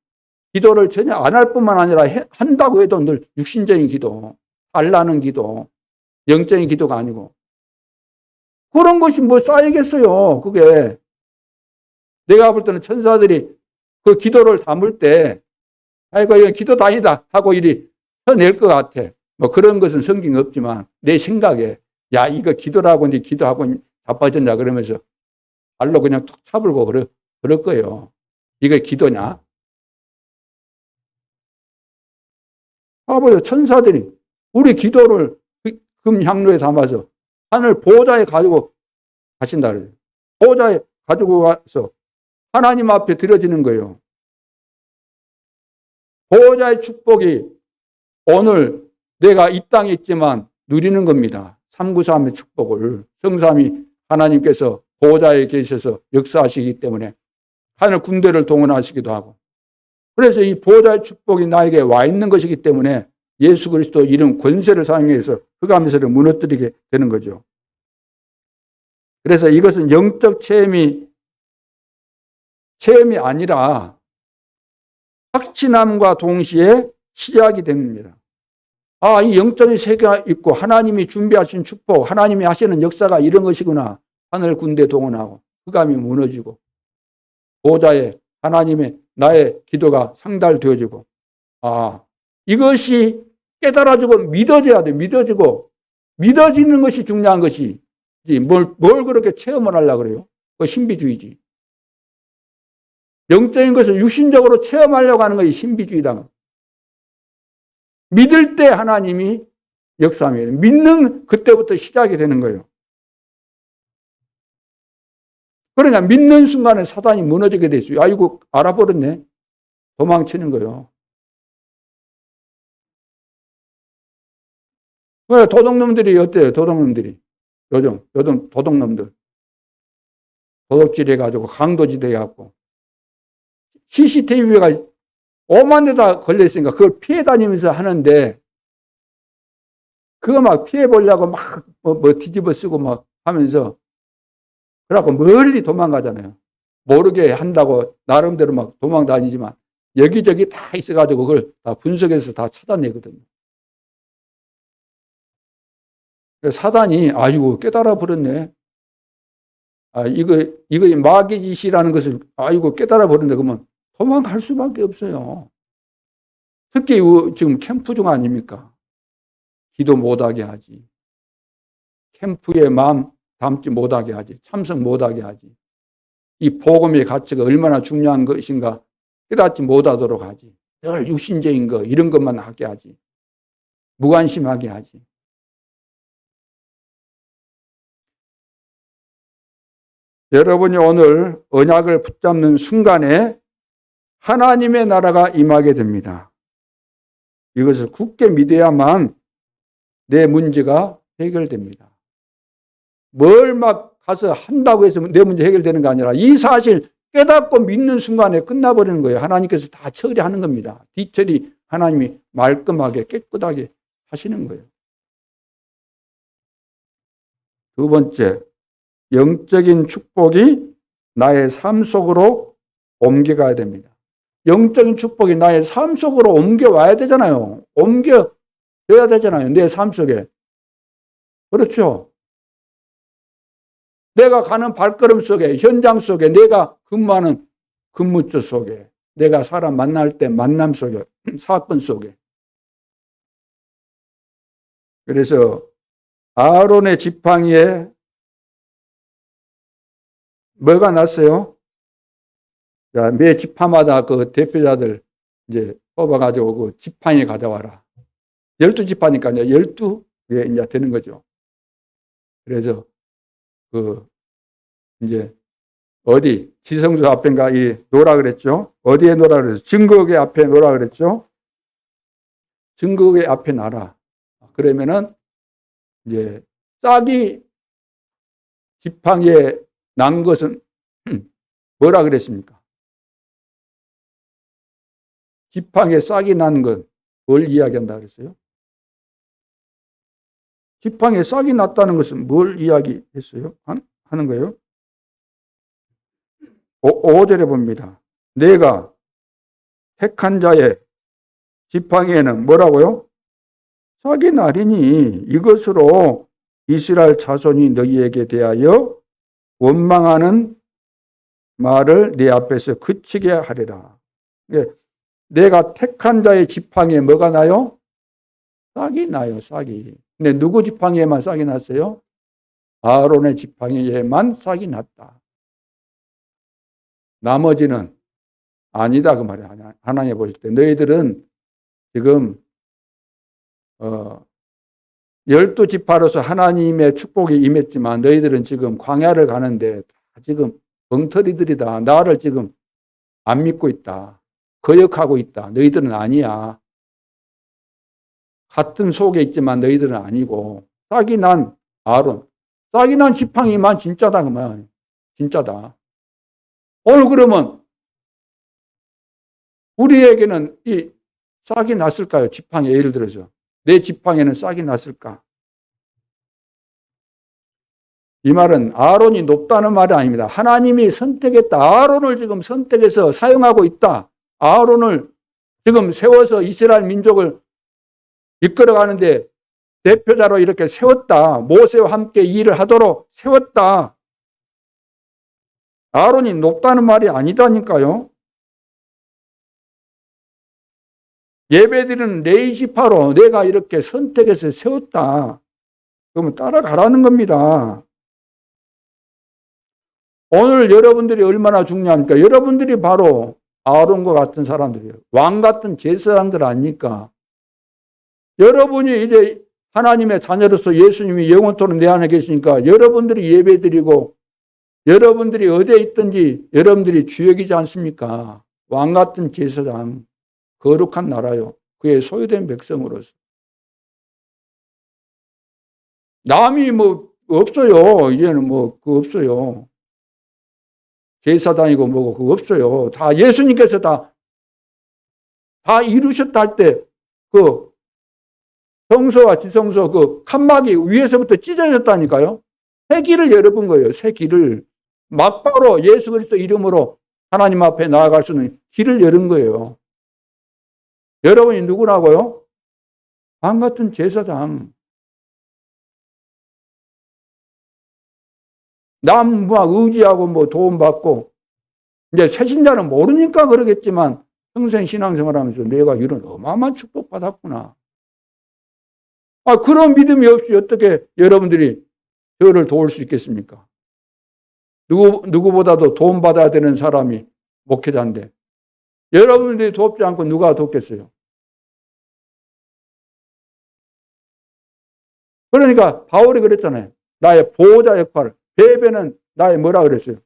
[SPEAKER 1] 기도를 전혀 안 할 뿐만 아니라 한다고 해도 늘 육신적인 기도, 달라는 기도, 영적인 기도가 아니고 그런 것이 뭐 쌓이겠어요. 그게 내가 볼 때는 천사들이 그 기도를 담을 때 아이고 이거 기도도 아니다 하고 이리 쳐낼 것 같아. 뭐 그런 것은 성경에 없지만 내 생각에 야 이거 기도라고 네 기도하고 자빠졌냐 그러면서 발로 그냥 툭 차불고 그럴 거예요. 이거 기도냐? 봐봐요. 천사들이 우리 기도를 금향로에 담아서 하늘 보좌에 가지고 가신다 그래요. 보좌에 가지고 가서 하나님 앞에 드려지는 거예요. 보호자의 축복이 오늘 내가 이 땅에 있지만 누리는 겁니다. 393의 축복을 성삼위 하나님께서 보호자에 계셔서 역사하시기 때문에 하늘 군대를 동원하시기도 하고 그래서 이 보호자의 축복이 나에게 와 있는 것이기 때문에 예수 그리스도 이름 권세를 사용해서 흑암세를 무너뜨리게 되는 거죠. 그래서 이것은 영적 체험이 아니라 확신함과 동시에 시작이 됩니다. 아, 이 영적인 세계가 있고 하나님이 준비하신 축복, 하나님이 하시는 역사가 이런 것이구나. 하늘 군대 동원하고 흑암이 무너지고 보호자에 하나님의 나의 기도가 상달되어지고 아, 이것이 깨달아지고 믿어져야 돼. 믿어지고 믿어지는 것이 중요한 것이 뭘 그렇게 체험을 하려고 그래요? 그 신비주의지. 영적인 것을 육신적으로 체험하려고 하는 것이 신비주의다. 믿을 때 하나님이 역사합니다. 믿는 그때부터 시작이 되는 거예요. 그러니까 믿는 순간에 사단이 무너지게 돼 있어요. 아이고 알아버렸네. 도망치는 거예요. 왜 도둑놈들이 어때요? 도둑놈들이 요즘 도둑놈들 도둑질 해가지고 강도질 해갖고 CCTV가 오만 대다 걸려있으니까 그걸 피해 다니면서 하는데 그거 막 피해 보려고 막 뭐 뒤집어 쓰고 막 하면서 그래갖고 멀리 도망가잖아요. 모르게 한다고 나름대로 막 도망 다니지만 여기저기 다 있어가지고 그걸 다 분석해서 다 찾아내거든요. 사단이 아이고 깨달아 버렸네. 아 이거 마귀 짓이라는 것을 아이고 깨달아 버렸네. 그러면 도망갈 수밖에 없어요. 특히 지금 캠프 중 아닙니까? 기도 못하게 하지. 캠프에 마음 담지 못하게 하지. 참석 못하게 하지. 이 복음의 가치가 얼마나 중요한 것인가 깨닫지 못하도록 하지. 늘 육신적인 거 이런 것만 하게 하지. 무관심하게 하지. 여러분이 오늘 언약을 붙잡는 순간에 하나님의 나라가 임하게 됩니다. 이것을 굳게 믿어야만 내 문제가 해결됩니다. 뭘 막 가서 한다고 해서 내 문제 해결되는 게 아니라 이 사실 깨닫고 믿는 순간에 끝나버리는 거예요. 하나님께서 다 처리하는 겁니다. 뒤처리 하나님이 말끔하게 깨끗하게 하시는 거예요. 두 번째, 영적인 축복이 나의 삶 속으로 옮겨가야 됩니다. 영적인 축복이 나의 삶 속으로 옮겨와야 되잖아요. 옮겨져야 되잖아요. 내 삶 속에. 그렇죠. 내가 가는 발걸음 속에, 현장 속에, 내가 근무하는 근무처 속에, 내가 사람 만날 때 만남 속에, 사건 속에. 그래서 아론의 지팡이에 뭐가 났어요? 자, 매 지파마다 그 대표자들 이제 뽑아가지고 그 지팡이 가져와라. 12지파니까 이제 12개 이제 되는 거죠. 그래서 그 이제 어디 지성소 앞인가 이 놓으라 그랬죠. 어디에 놓으라 그랬죠. 증거궤 앞에 놓으라 그랬죠. 증거궤 앞에 놔라. 그러면은 이제 싹이 지팡이에 난 것은 뭐라 그랬습니까? 지팡이에 싹이 난 건 뭘 이야기한다 그랬어요? 지팡이에 싹이 났다는 것은 뭘 이야기했어요? 하는 거예요? 5절에 봅니다. 내가 택한 자의 지팡이에는 뭐라고요? 싹이 나리니 이것으로 이스라엘 자손이 너희에게 대하여 원망하는 말을 네 앞에서 그치게 하리라. 내가 택한 자의 지팡이에 뭐가 나요? 싹이 나요, 싹이. 근데 누구 지팡이에만 싹이 났어요? 아론의 지팡이에만 싹이 났다. 나머지는 아니다 그 말이야. 하나님 보실 때 너희들은 지금 12지파로서 하나님의 축복이 임했지만 너희들은 지금 광야를 가는데 지금 엉터리들이다. 나를 지금 안 믿고 있다. 거역하고 있다. 너희들은 아니야. 같은 속에 있지만 너희들은 아니고 싹이 난 아론, 싹이 난 지팡이만 진짜다 그 말. 진짜다. 오늘 그러면 우리에게는 이 싹이 났을까요? 지팡이 예를 들어서 내 지팡이에는 싹이 났을까? 이 말은 아론이 높다는 말이 아닙니다. 하나님이 선택했다. 아론을 지금 선택해서 사용하고 있다. 아론을 지금 세워서 이스라엘 민족을 이끌어가는데 대표자로 이렇게 세웠다. 모세와 함께 일을 하도록 세웠다. 아론이 높다는 말이 아니다니까요. 예배드리는 레위지파로 내가 이렇게 선택해서 세웠다. 그러면 따라가라는 겁니다. 오늘 여러분들이 얼마나 중요합니까? 여러분들이 바로 아론과 같은 사람들이에요. 왕 같은 제사장들 아닙니까? 여러분이 이제 하나님의 자녀로서 예수님이 영원토록 내 안에 계시니까 여러분들이 예배드리고 여러분들이 어디에 있든지 여러분들이 주역이지 않습니까? 왕 같은 제사장, 거룩한 나라요. 그의 소유된 백성으로서. 남이 뭐 없어요. 이제는 뭐 그거 없어요. 제사장이고 뭐고 그거 없어요. 다 예수님께서 다 이루셨다 할 때 그 성소와 지성소 그 칸막이 위에서부터 찢어졌다니까요. 새 길을 열어본 거예요. 새 길을. 막바로 예수 그리스도 이름으로 하나님 앞에 나아갈 수 있는 길을 열은 거예요. 여러분이 누구라고요? 왕 같은 제사장. 남 막 의지하고 뭐 도움받고 이제 새신자는 모르니까 그러겠지만 평생 신앙생활 하면서 내가 이런 어마어마한 축복받았구나. 그런 믿음이 없이 어떻게 여러분들이 저를 도울 수 있겠습니까? 누구보다도 도움받아야 되는 사람이 목회자인데 여러분들이 돕지 않고 누가 돕겠어요? 그러니까 바울이 그랬잖아요. 나의 보호자 역할을. 베베는 나의 뭐라 그랬어요?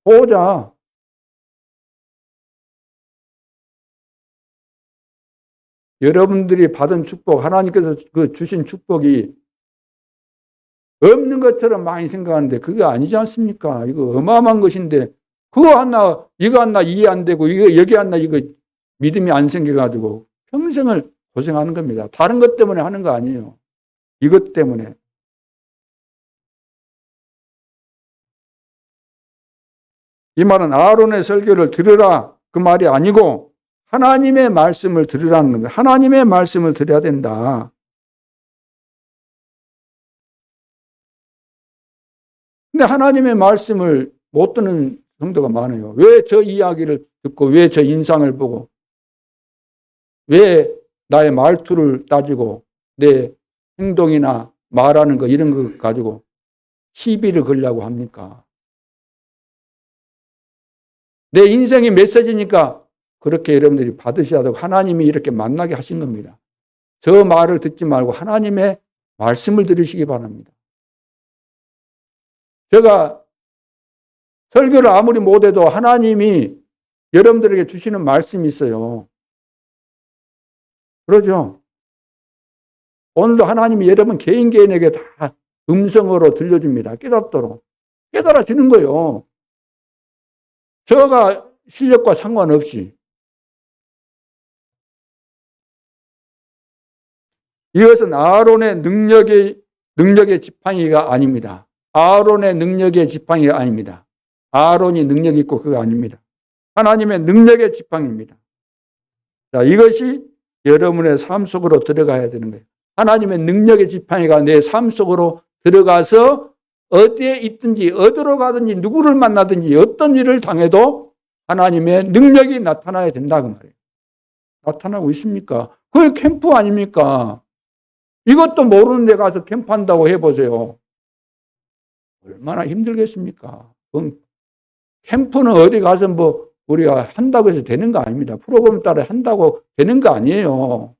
[SPEAKER 1] 보호자. 여러분들이 받은 축복, 하나님께서 그 주신 축복이 없는 것처럼 많이 생각하는데 그게 아니지 않습니까? 이거 어마어마한 것인데 그거 하나, 이거 하나 이해 안 되고 이거 여기 하나 이거 믿음이 안 생겨가지고 평생을 고생하는 겁니다. 다른 것 때문에 하는 거 아니에요. 이것 때문에. 이 말은 아론의 설교를 들으라 그 말이 아니고 하나님의 말씀을 들으라는 겁니다. 하나님의 말씀을 들어야 된다. 근데 하나님의 말씀을 못 듣는 성도가 많아요. 왜 저 이야기를 듣고 왜 저 인상을 보고 왜 나의 말투를 따지고 내 행동이나 말하는 거 이런 거 가지고 시비를 걸려고 합니까? 내 인생이 메시지니까 그렇게 여러분들이 받으셔야 되고 하나님이 이렇게 만나게 하신 겁니다. 저 말을 듣지 말고 하나님의 말씀을 들으시기 바랍니다. 제가 설교를 아무리 못해도 하나님이 여러분들에게 주시는 말씀이 있어요. 그러죠? 오늘도 하나님이 여러분 개인에게 다 음성으로 들려줍니다. 깨닫도록. 깨달아지는 거예요. 저가 실력과 상관없이. 이것은 아론의 능력의 지팡이가 아닙니다. 아론의 능력의 지팡이가 아닙니다. 아론이 능력이 있고 그거 아닙니다. 하나님의 능력의 지팡이입니다. 자, 이것이 여러분의 삶 속으로 들어가야 되는 거예요. 하나님의 능력의 지팡이가 내 삶 속으로 들어가서 어디에 있든지 어디로 가든지 누구를 만나든지 어떤 일을 당해도 하나님의 능력이 나타나야 된다고 말이에요. 나타나고 있습니까? 그게 캠프 아닙니까? 이것도 모르는 데 가서 캠프한다고 해보세요. 얼마나 힘들겠습니까? 그럼 캠프는 어디 가서 뭐 우리가 한다고 해서 되는 거 아닙니다. 프로그램 따라 한다고 되는 거 아니에요.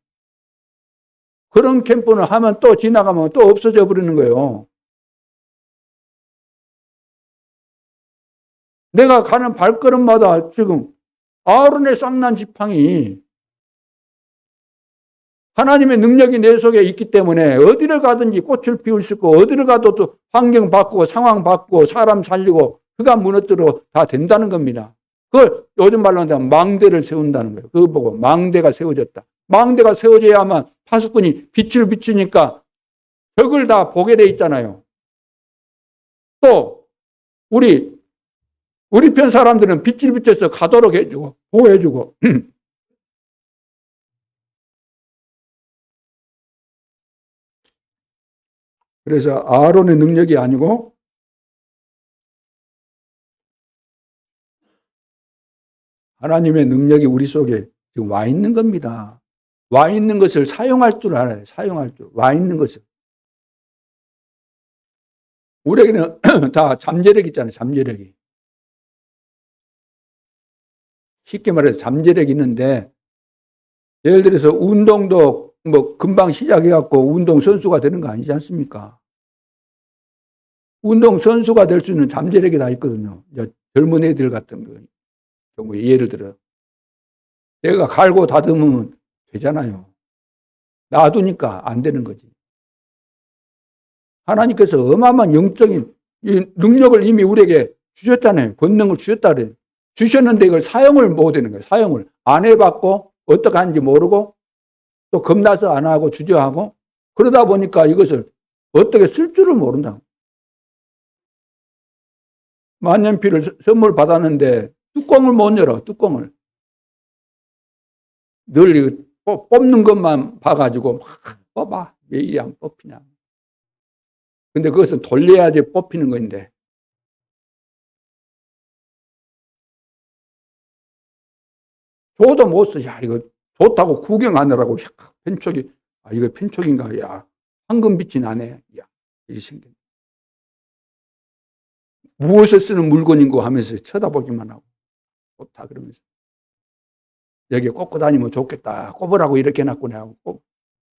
[SPEAKER 1] 그런 캠프는 하면 또 지나가면 또 없어져 버리는 거예요. 내가 가는 발걸음마다 지금 아론의 쌍난 지팡이 하나님의 능력이 내 속에 있기 때문에 어디를 가든지 꽃을 피울 수 있고 어디를 가도 또 환경 바꾸고 상황 바꾸고 사람 살리고 그가 무너뜨려 다 된다는 겁니다. 그걸 요즘 말로 하면 망대를 세운다는 거예요. 그거 보고 망대가 세워졌다. 망대가 세워져야만 파수꾼이 빛을 비추니까 벽을 다 보게 돼 있잖아요. 또 우리 편 사람들은 빛을 비춰서 가도록 해주고 보호해주고 그래서 아론의 능력이 아니고 하나님의 능력이 우리 속에 지금 와 있는 겁니다. 와 있는 것을 사용할 줄 알아요. 사용할 줄. 와 있는 것을. 우리에게는 다 잠재력이 있잖아요. 잠재력이. 쉽게 말해서 잠재력이 있는데 예를 들어서 운동도 뭐 금방 시작해갖고 운동선수가 되는 거 아니지 않습니까? 운동선수가 될 수 있는 잠재력이 다 있거든요. 젊은 애들 같은 거. 경우에 예를 들어. 내가 갈고 다듬으면 되잖아요. 놔두니까 안 되는 거지. 하나님께서 어마어마한 영적인 이 능력을 이미 우리에게 주셨잖아요. 권능을 주셨다 그래요. 주셨는데 이걸 사용을 못 하는 거예요. 사용을 안 해봤고 어떻게 하는지 모르고 또 겁나서 안 하고 주저하고 그러다 보니까 이것을 어떻게 쓸 줄을 모른다. 만년필을 선물 받았는데 뚜껑을 못 열어. 뚜껑을. 늘 뽑는 것만 봐가지고 막 뽑아. 왜 이리 안 뽑히냐. 근데 그것은 돌려야지 뽑히는 건데. 줘도 못 써. 야, 이거 좋다고 구경하느라고. 펜촉이, 이거 펜촉인가. 야, 황금빛이 나네. 야, 이리 생겼네. 무엇을 쓰는 물건인고 하면서 쳐다보기만 하고. 좋다, 그러면서. 여기에 꽂고 다니면 좋겠다. 꼽으라고 이렇게 해놨구나 하고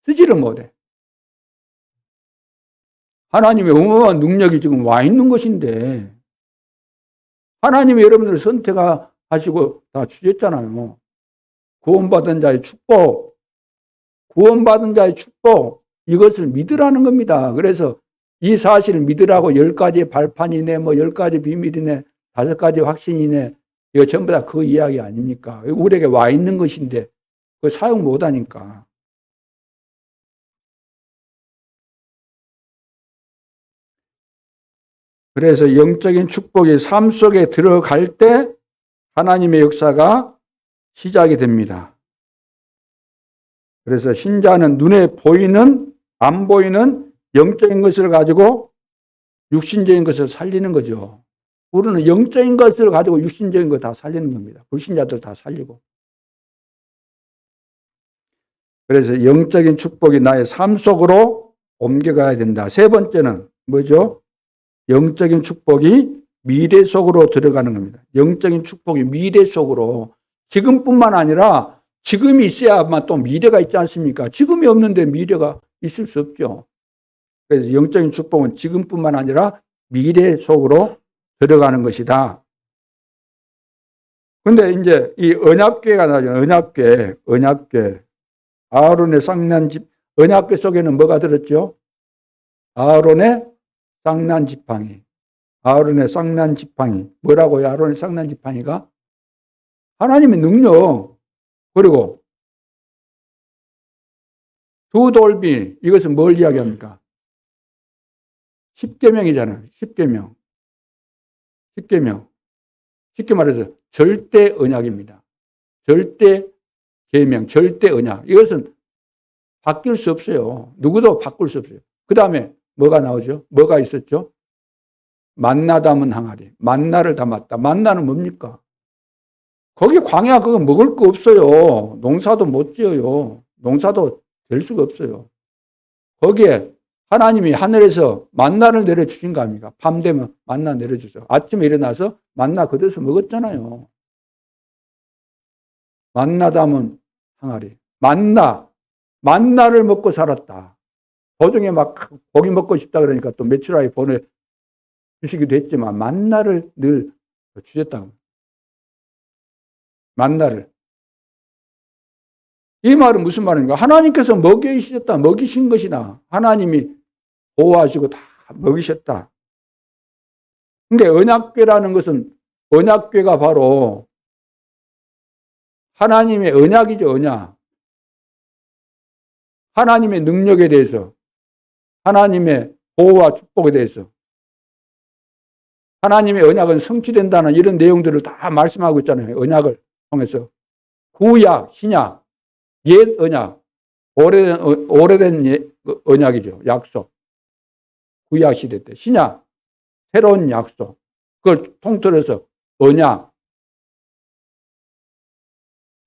[SPEAKER 1] 쓰지를 못해. 하나님의 어마어마한 능력이 지금 와 있는 것인데 하나님이 여러분들을 선택하시고 다 주셨잖아요. 구원받은 자의 축복, 구원받은 자의 축복 이것을 믿으라는 겁니다. 그래서 이 사실을 믿으라고 10가지 발판이네, 뭐 10가지 비밀이네, 5가지 확신이네 이거 전부 다 그 이야기 아닙니까? 우리에게 와 있는 것인데 그 사용 못 하니까. 그래서 영적인 축복이 삶 속에 들어갈 때 하나님의 역사가 시작이 됩니다. 그래서 신자는 눈에 보이는, 안 보이는 영적인 것을 가지고 육신적인 것을 살리는 거죠. 우리는 영적인 것을 가지고 육신적인 거 다 살리는 겁니다. 불신자들 다 살리고. 그래서 영적인 축복이 나의 삶 속으로 옮겨가야 된다. 세 번째는 뭐죠? 영적인 축복이 미래 속으로 들어가는 겁니다. 영적인 축복이 미래 속으로. 지금뿐만 아니라 지금이 있어야만 또 미래가 있지 않습니까? 지금이 없는데 미래가 있을 수 없죠. 그래서 영적인 축복은 지금뿐만 아니라 미래 속으로 들어가는 것이다. 근데 이제 이 언약궤가 나죠. 언약궤. 아론의 쌍난 집, 언약궤 속에는 뭐가 들었죠? 아론의 쌍난 지팡이. 아론의 쌍난 지팡이. 뭐라고요? 아론의 쌍난 지팡이가? 하나님의 능력. 그리고 두 돌비. 이것은 뭘 이야기합니까? 십계명이잖아요. 십계명. 십계명. 쉽게 말해서 절대 언약입니다. 절대 계명, 절대 언약. 이것은 바뀔 수 없어요. 누구도 바꿀 수 없어요. 그 다음에 뭐가 나오죠? 뭐가 있었죠? 만나 담은 항아리. 만나를 담았다. 만나는 뭡니까? 거기 광야 그거 먹을 거 없어요. 농사도 못 지어요. 농사도 될 수가 없어요. 거기에 하나님이 하늘에서 만나를 내려주신 거 아닙니까? 밤 되면 만나 내려주죠. 아침에 일어나서 만나 걷어서 먹었잖아요. 만나 담은 항아리. 만나를 먹고 살았다. 도중에 막 고기 먹고 싶다 그러니까 또 며칠 후에 보내주시기도 했지만 만나를 늘 주셨다. 만나를. 이 말은 무슨 말인가? 하나님께서 먹이신 것이나 하나님이 보호하시고 다 먹이셨다. 근데 언약궤라는 것은 언약궤가 바로 하나님의 언약이죠, 언약. 하나님의 능력에 대해서, 하나님의 보호와 축복에 대해서, 하나님의 언약은 성취된다는 이런 내용들을 다 말씀하고 있잖아요. 언약을 통해서. 구약, 신약, 옛 언약, 오래된 언약이죠. 약속. 구약 시대 때. 신약, 새로운 약속. 그걸 통틀어서 언약.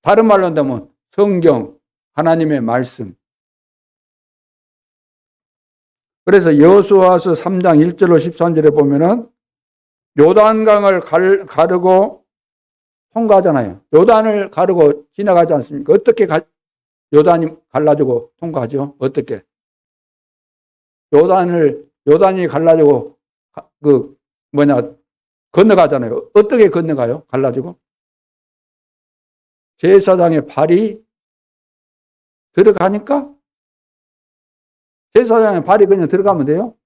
[SPEAKER 1] 다른 말로 한다면 성경, 하나님의 말씀. 그래서 여호수아서 3장 1절로 13절에 보면은 요단강을 가르고 통과하잖아요. 요단을 가르고 지나가지 않습니까? 어떻게 요단이 갈라지고 통과하죠? 어떻게? 요단이 갈라지고 건너가잖아요. 어떻게 건너가요? 갈라지고? 제사장의 발이 들어가니까? 제사장의 발이 그냥 들어가면 돼요?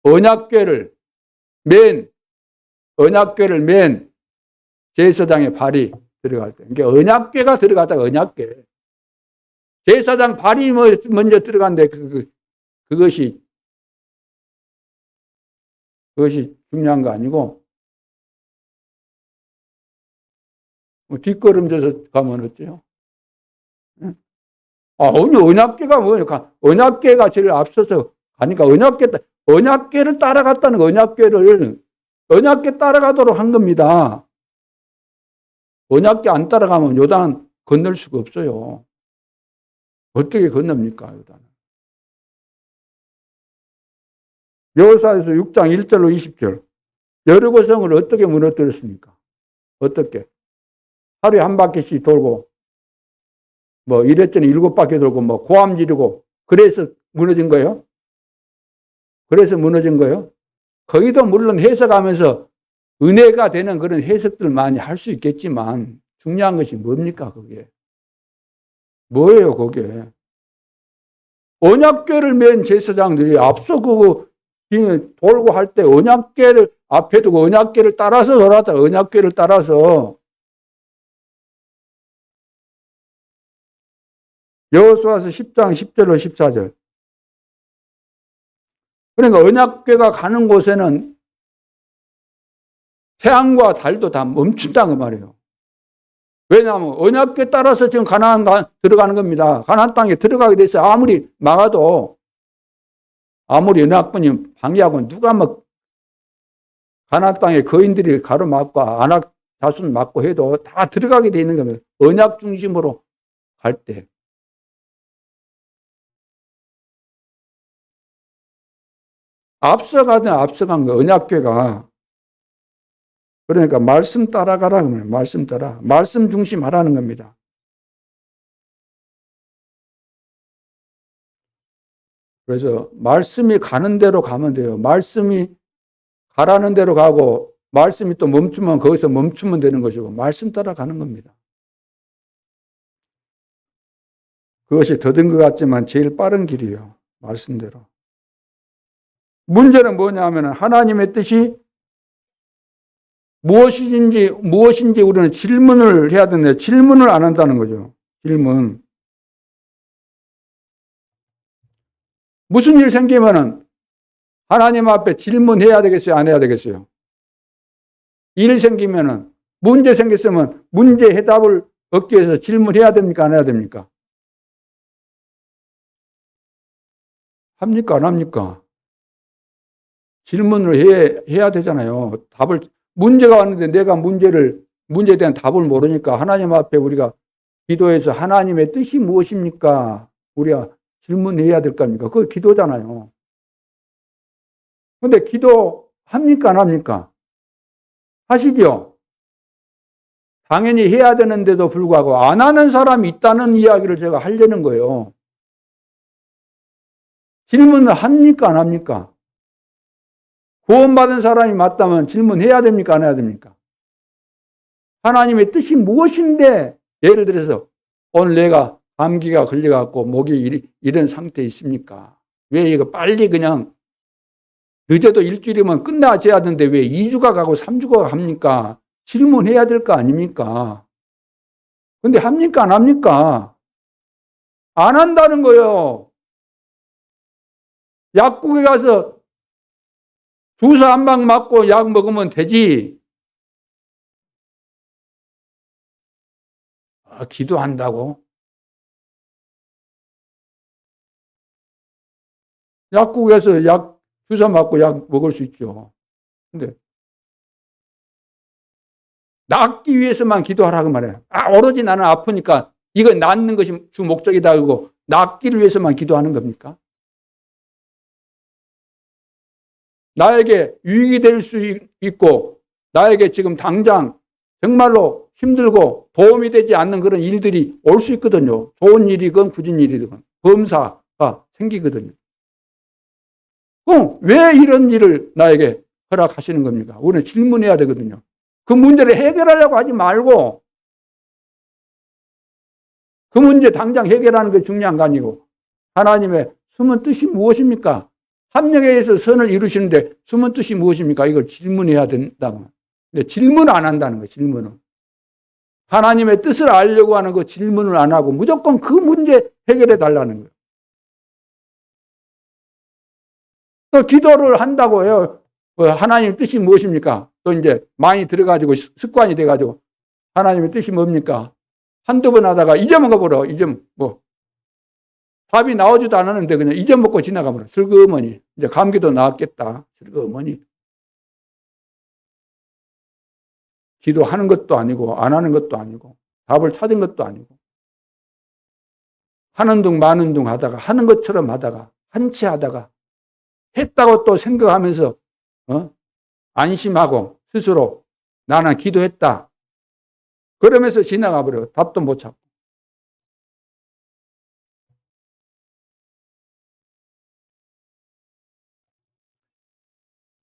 [SPEAKER 1] 언약궤를 맨 제사장의 발이 들어갈 때. 그러니까 언약궤가 들어갔다가 언약궤. 제사장 발이 먼저 들어간데 그것이 중요한 거 아니고 뒷걸음져서 가면 어때요? 언약궤가 뭐니까 언약궤가 제일 앞서서 가니까 언약궤를 따라갔다는 거. 언약궤 따라가도록 한 겁니다. 언약궤 안 따라가면 요단 건널 수가 없어요. 어떻게 건넙니까, 요단은? 여호수아서 6장 1절로 20절. 여리고 성을 어떻게 무너뜨렸습니까? 어떻게? 하루에 한 바퀴씩 돌고, 이랬더니 7바퀴 돌고, 고함 지르고, 그래서 무너진 거예요? 거기도 물론 해석하면서 은혜가 되는 그런 해석들 많이 할 수 있겠지만, 중요한 것이 뭡니까, 그게? 뭐예요, 그게? 언약궤를 맨 제사장들이 앞서 돌고 할 때 언약궤를 앞에 두고 언약궤를 따라서 돌았다. 언약궤를 따라서. 여호수아서 10장 10절로 14절. 그러니까 언약궤가 가는 곳에는 태양과 달도 다 멈춘다는 말이에요. 왜냐하면 언약궤 따라서 지금 가나안 들어가는 겁니다. 가나안 땅에 들어가게 돼서 아무리 막아도, 아무리 언약궤이 방해하고 누가 막 가나안 땅에 거인들이 가로막고 안악 자손 막고 해도 다 들어가게 돼 있는 겁니다. 언약 중심으로 갈 때. 앞서간 거 언약궤가. 그러니까 말씀 따라가라 그러면 말씀 따라. 말씀 중심 하라는 겁니다. 그래서 말씀이 가는 대로 가면 돼요. 말씀이 가라는 대로 가고 말씀이 또 멈추면 거기서 멈추면 되는 것이고 말씀 따라가는 겁니다. 그것이 더딘 것 같지만 제일 빠른 길이에요. 말씀대로. 문제는 뭐냐면 하나님의 뜻이 무엇인지 우리는 질문을 해야 되는데 질문을 안 한다는 거죠. 질문. 무슨 일 생기면은 하나님 앞에 질문해야 되겠어요? 안 해야 되겠어요? 일 생기면은 문제 생겼으면 문제 해답을 얻기 위해서 질문해야 됩니까? 안 해야 됩니까? 합니까? 안 합니까? 질문을 해야 되잖아요. 문제가 왔는데 내가 문제에 대한 답을 모르니까 하나님 앞에 우리가 기도해서 하나님의 뜻이 무엇입니까? 우리가 질문해야 될 거 아닙니까? 그거 기도잖아요. 근데 기도 합니까? 안 합니까? 하시죠? 당연히 해야 되는데도 불구하고 안 하는 사람이 있다는 이야기를 제가 하려는 거예요. 질문을 합니까? 안 합니까? 구원받은 사람이 맞다면 질문해야 됩니까? 안 해야 됩니까? 하나님의 뜻이 무엇인데, 예를 들어서 오늘 내가 감기가 걸려갖고 목이 이런 상태에 있습니까? 왜 이거 빨리 그냥 늦어도 일주일이면 끝나져야 되는데 왜 2주가 가고 3주가 갑니까? 질문해야 될 거 아닙니까? 근데 합니까? 안 합니까? 안 한다는 거예요. 약국에 가서 주사 한 방 맞고 약 먹으면 되지. 기도한다고? 약국에서 주사 맞고 약 먹을 수 있죠. 근데 낫기 위해서만 기도하라고 말해요. 오로지 나는 아프니까 이거 낫는 것이 주 목적이다 하고 낫기를 위해서만 기도하는 겁니까? 나에게 유익이 될 수 있고 나에게 지금 당장 정말로 힘들고 도움이 되지 않는 그런 일들이 올 수 있거든요. 좋은 일이건 굳은 일이건 검사가 생기거든요. 그럼 왜 이런 일을 나에게 허락하시는 겁니까? 우리는 질문해야 되거든요. 그 문제를 해결하려고 하지 말고 그 문제 당장 해결하는 게 중요한 거 아니고 하나님의 숨은 뜻이 무엇입니까? 합력에 의해서 선을 이루시는데 숨은 뜻이 무엇입니까? 이걸 질문해야 된다고. 근데 질문 안 한다는 거예요. 질문은. 하나님의 뜻을 알려고 하는 그 질문을 안 하고 무조건 그 문제 해결해 달라는 거예요. 또 기도를 한다고 해요. 하나님의 뜻이 무엇입니까? 또 이제 많이 들어가지고 습관이 돼가지고 하나님의 뜻이 뭡니까? 한두 번 하다가 잊어먹어버려. 답이 나오지도 않았는데 그냥 잊어먹고 지나가버려. 슬그머니. 이제 감기도 나았겠다. 슬그머니. 기도하는 것도 아니고 안 하는 것도 아니고 답을 찾은 것도 아니고 하는 둥 마는 둥 하다가 하는 것처럼 하다가 한 채 하다가 했다고 또 생각하면서 안심하고 스스로 나는 기도했다. 그러면서 지나가 버려. 답도 못 찾고.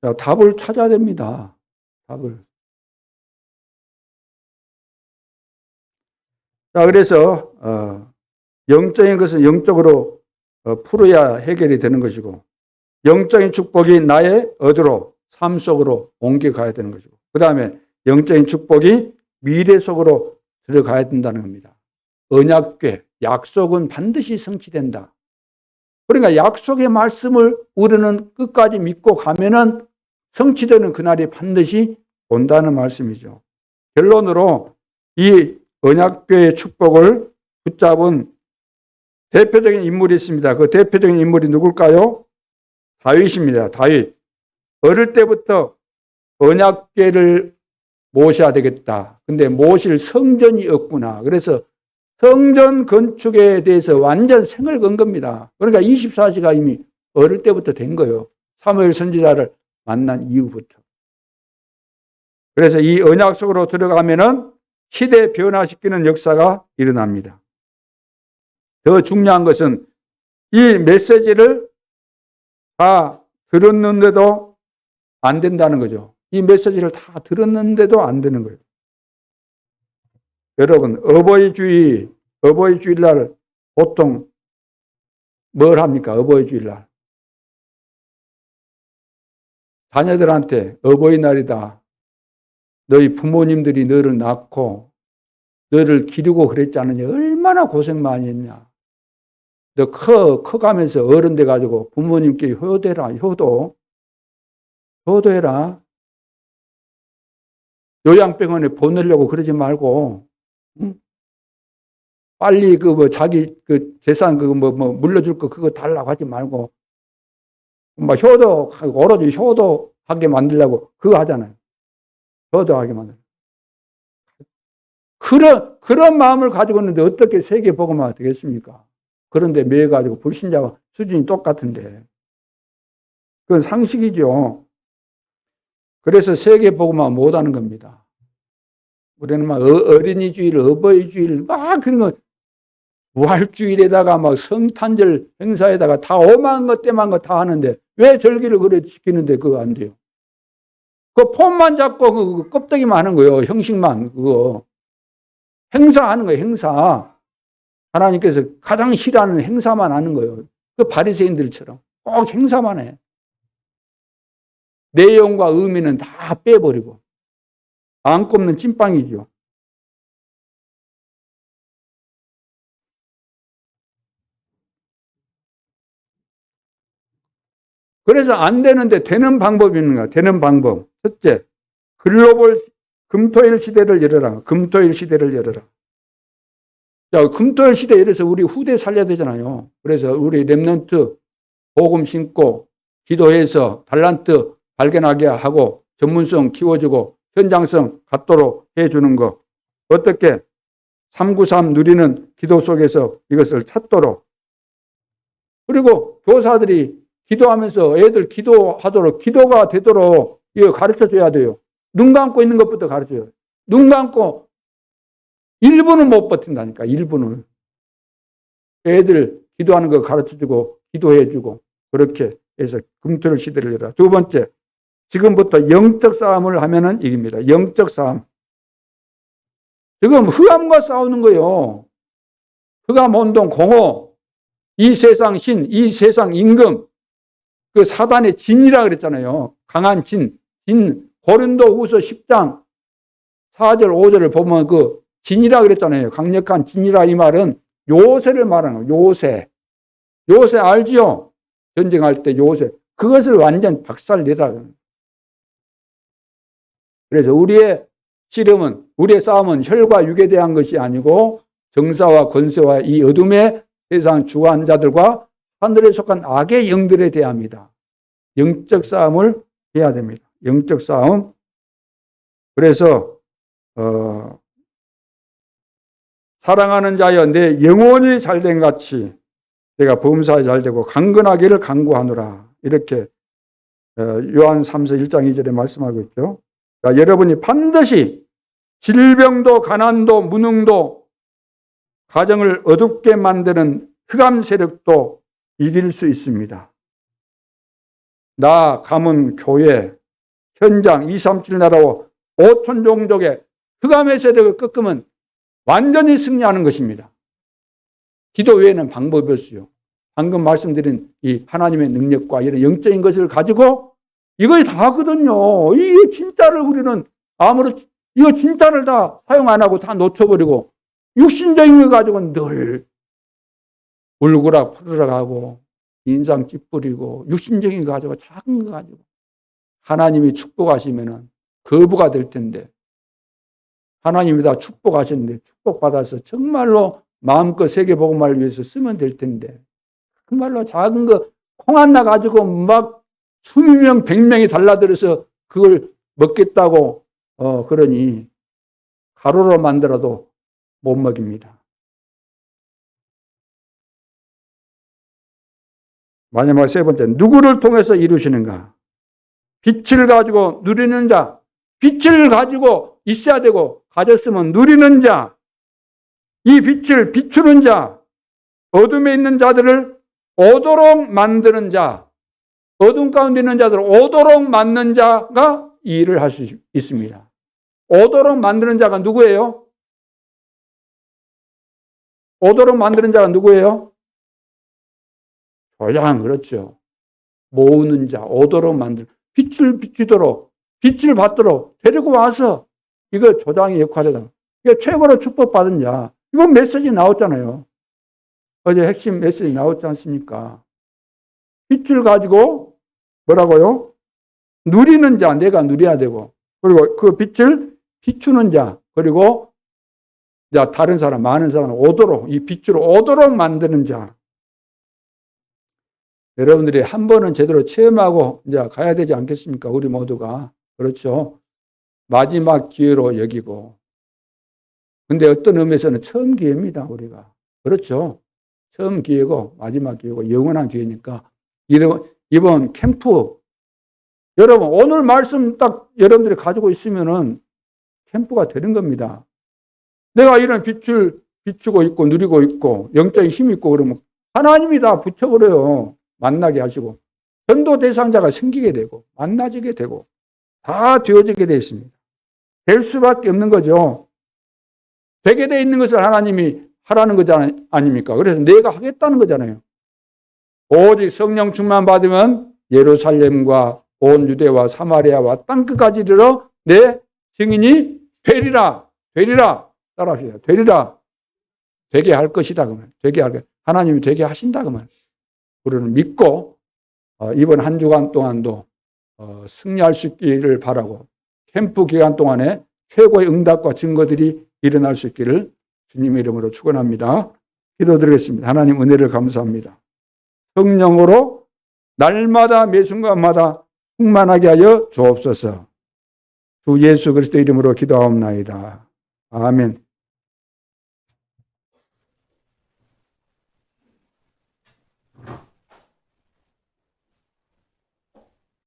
[SPEAKER 1] 자, 답을 찾아야 됩니다. 답을. 자, 그래서 영적인 것은 영적으로 풀어야 해결이 되는 것이고 영적인 축복이 나의 어디로? 삶 속으로 옮겨가야 되는 것이고, 그 다음에 영적인 축복이 미래 속으로 들어가야 된다는 겁니다. 언약궤, 약속은 반드시 성취된다. 그러니까 약속의 말씀을 우리는 끝까지 믿고 가면은 성취되는 그날이 반드시 온다는 말씀이죠. 결론으로 이 언약궤의 축복을 붙잡은 대표적인 인물이 있습니다. 그 대표적인 인물이 누굴까요? 다윗입니다. 다윗. 어릴 때부터 언약궤를 모셔야 되겠다. 근데 모실 성전이 없구나. 그래서 성전 건축에 대해서 완전 생을 건 겁니다. 그러니까 24시가 이미 어릴 때부터 된 거예요. 사무엘 선지자를 만난 이후부터. 그래서 이 언약 속으로 들어가면은 시대 변화시키는 역사가 일어납니다. 더 중요한 것은 이 메시지를 다 들었는데도 안 된다는 거죠. 이 메시지를 다 들었는데도 안 되는 거예요. 여러분, 어버이주일날 보통 뭘 합니까? 어버이주일날. 자녀들한테 어버이날이다. 너희 부모님들이 너를 낳고 너를 기르고 그랬지 않느냐. 얼마나 고생 많이 했냐. 너 커가면서 어른 돼가지고 부모님께 효도해라. 효도해라. 요양병원에 보내려고 그러지 말고, 응? 빨리 자기 재산 물려줄 거 그거 달라고 하지 말고, 막 오로지 효도하게 만들려고 그거 하잖아요. 효도하게 만들려고. 그런 마음을 가지고 있는데 어떻게 세계복음화가 되겠습니까? 그런데 매여가지고 불신자와 수준이 똑같은데. 그건 상식이죠. 그래서 세계복음화 못하는 겁니다. 우리는 막 어린이주일, 어버이주일, 막 그런 거, 부활주일에다가 막 성탄절 행사에다가 다 오만 것, 때만 것 다 하는데 왜 절기를 그래 지키는데 그거 안 돼요? 그 폼만 잡고 그 껍데기만 하는 거예요. 형식만, 그거. 행사하는 거예요, 행사. 하나님께서 가장 싫어하는 행사만 하는 거예요. 그 바리새인들처럼 꼭 행사만 해. 내용과 의미는 다 빼버리고 안 꼽는 찐빵이죠. 그래서 안 되는데 되는 방법이 있는 거야. 되는 방법. 첫째, 글로벌 금토일 시대를 열어라. 금토일 시대를 열어라. 자, 금토일 시대에 이래서 우리 후대 살려야 되잖아요. 그래서 우리 렘넌트 복음 신고 기도해서 달란트 발견하게 하고 전문성 키워주고 현장성 갖도록 해주는 거. 어떻게 393 누리는 기도 속에서 이것을 찾도록. 그리고 교사들이 기도하면서 애들 기도하도록 기도가 되도록 이거 가르쳐줘야 돼요. 눈 감고 있는 것부터 가르쳐줘요. 눈 감고 1분은 못 버틴다니까. 1분을. 애들 기도하는 거 가르쳐주고 기도해주고 그렇게 해서 금토일 시대를 열어라. 두 번째, 지금부터 영적 싸움을 하면은 이깁니다. 영적 싸움. 지금 흑암과 싸우는 거예요. 흑암 혼돈 공허, 이 세상 신, 이 세상 임금, 그 사단의 진이라 그랬잖아요. 강한 진. 고린도후서 10장 4절 5절을 보면 그 진이라 그랬잖아요. 강력한 진이라 이 말은 요새를 말하는 거예요. 요새 알지요? 전쟁할 때 요새. 그것을 완전 박살내라. 그래서 우리의 씨름은, 우리의 싸움은 혈과 육에 대한 것이 아니고 정사와 권세와 이 어둠의 세상 주관 자들과 하늘에 속한 악의 영들에 대합니다. 영적 싸움을 해야 됩니다. 영적 싸움. 그래서 사랑하는 자여 내 영혼이 잘된 같이 내가 범사에 잘되고 강건하기를 간구하노라. 이렇게 요한 3서 1장 2절에 말씀하고 있죠. 그러니까 여러분이 반드시 질병도 가난도 무능도 가정을 어둡게 만드는 흑암 세력도 이길 수 있습니다. 나 가문 교회 현장 237 나라와 5천 종족의 흑암의 세력을 꺾으면 완전히 승리하는 것입니다. 기도 외에는 방법이 없어요. 방금 말씀드린 이 하나님의 능력과 이런 영적인 것을 가지고 이걸 다 하거든요. 이게 진짜를 우리는 이거 진짜를 다 사용 안 하고 다 놓쳐버리고 육신적인 거 가지고는 늘 울고락 푸르락 하고 인상 찌푸리고 육신적인 거 가지고 작은 거 가지고 하나님이 축복하시면은 거부가 될 텐데 하나님이 다 축복하셨는데 축복받아서 정말로 마음껏 세계복음화를 위해서 쓰면 될 텐데 그 말로 작은 거 콩 하나 가지고 막 수십 명, 100명이 달라들어서 그걸 먹겠다고 그러니 가루로 만들어도 못 먹입니다. 마지막 세 번째, 누구를 통해서 이루시는가? 빛을 가지고 누리는 자, 빛을 가지고 있어야 되고 가졌으면 누리는 자, 이 빛을 비추는 자, 어둠에 있는 자들을 오도록 만드는 자, 어둠 가운데 있는 자들을 오도록 만드는 자가 이 일을 할 수 있습니다. 오도록 만드는 자가 누구예요? 오도록 만드는 자가 누구예요? 조장, 그렇죠. 모으는 자, 오도록 만드는, 빛을 비추도록, 빛을 받도록 데리고 와서 이거 조장의 역할이다. 이게 최고로 축복받은 자. 이건 메시지 나왔잖아요. 어제 핵심 메시지 나왔지 않습니까? 빛을 가지고 뭐라고요? 누리는 자, 내가 누려야 되고, 그리고 그 빛을 비추는 자, 그리고 다른 사람, 많은 사람 오도록, 이 빛으로 오도록 만드는 자. 여러분들이 한 번은 제대로 체험하고 이제 가야 되지 않겠습니까? 우리 모두가. 그렇죠. 마지막 기회로 여기고. 근데 어떤 의미에서는 처음 기회입니다, 우리가. 그렇죠. 처음 기회고, 마지막 기회고, 영원한 기회니까. 이번 캠프, 여러분, 오늘 말씀 딱 여러분들이 가지고 있으면은 캠프가 되는 겁니다. 내가 이런 빛을 비추고 있고, 누리고 있고, 영적인 힘이 있고, 그러면 하나님이 다 붙여버려요. 만나게 하시고, 전도 대상자가 생기게 되고, 만나지게 되고, 다 되어지게 되어 있습니다. 될 수밖에 없는 거죠. 되게 되어 있는 것을 하나님이 하라는 거지 아닙니까? 그래서 내가 하겠다는 거잖아요. 오직 성령 충만 받으면 예루살렘과 온 유대와 사마리아와 땅끝까지 이르러 내 증인이 되리라. 되리라. 따라하세요. 되리라. 되게 할 것이다. 그러면. 되게 할 것. 하나님이 되게 하신다. 그러면. 우리는 믿고 이번 한 주간 동안도 승리할 수 있기를 바라고 캠프 기간 동안에 최고의 응답과 증거들이 일어날 수 있기를 주님의 이름으로 축원합니다. 기도드리겠습니다. 하나님 은혜를 감사합니다. 성령으로 날마다 매 순간마다 충만하게 하여 주옵소서. 주 예수 그리스도 이름으로 기도하옵나이다. 아멘.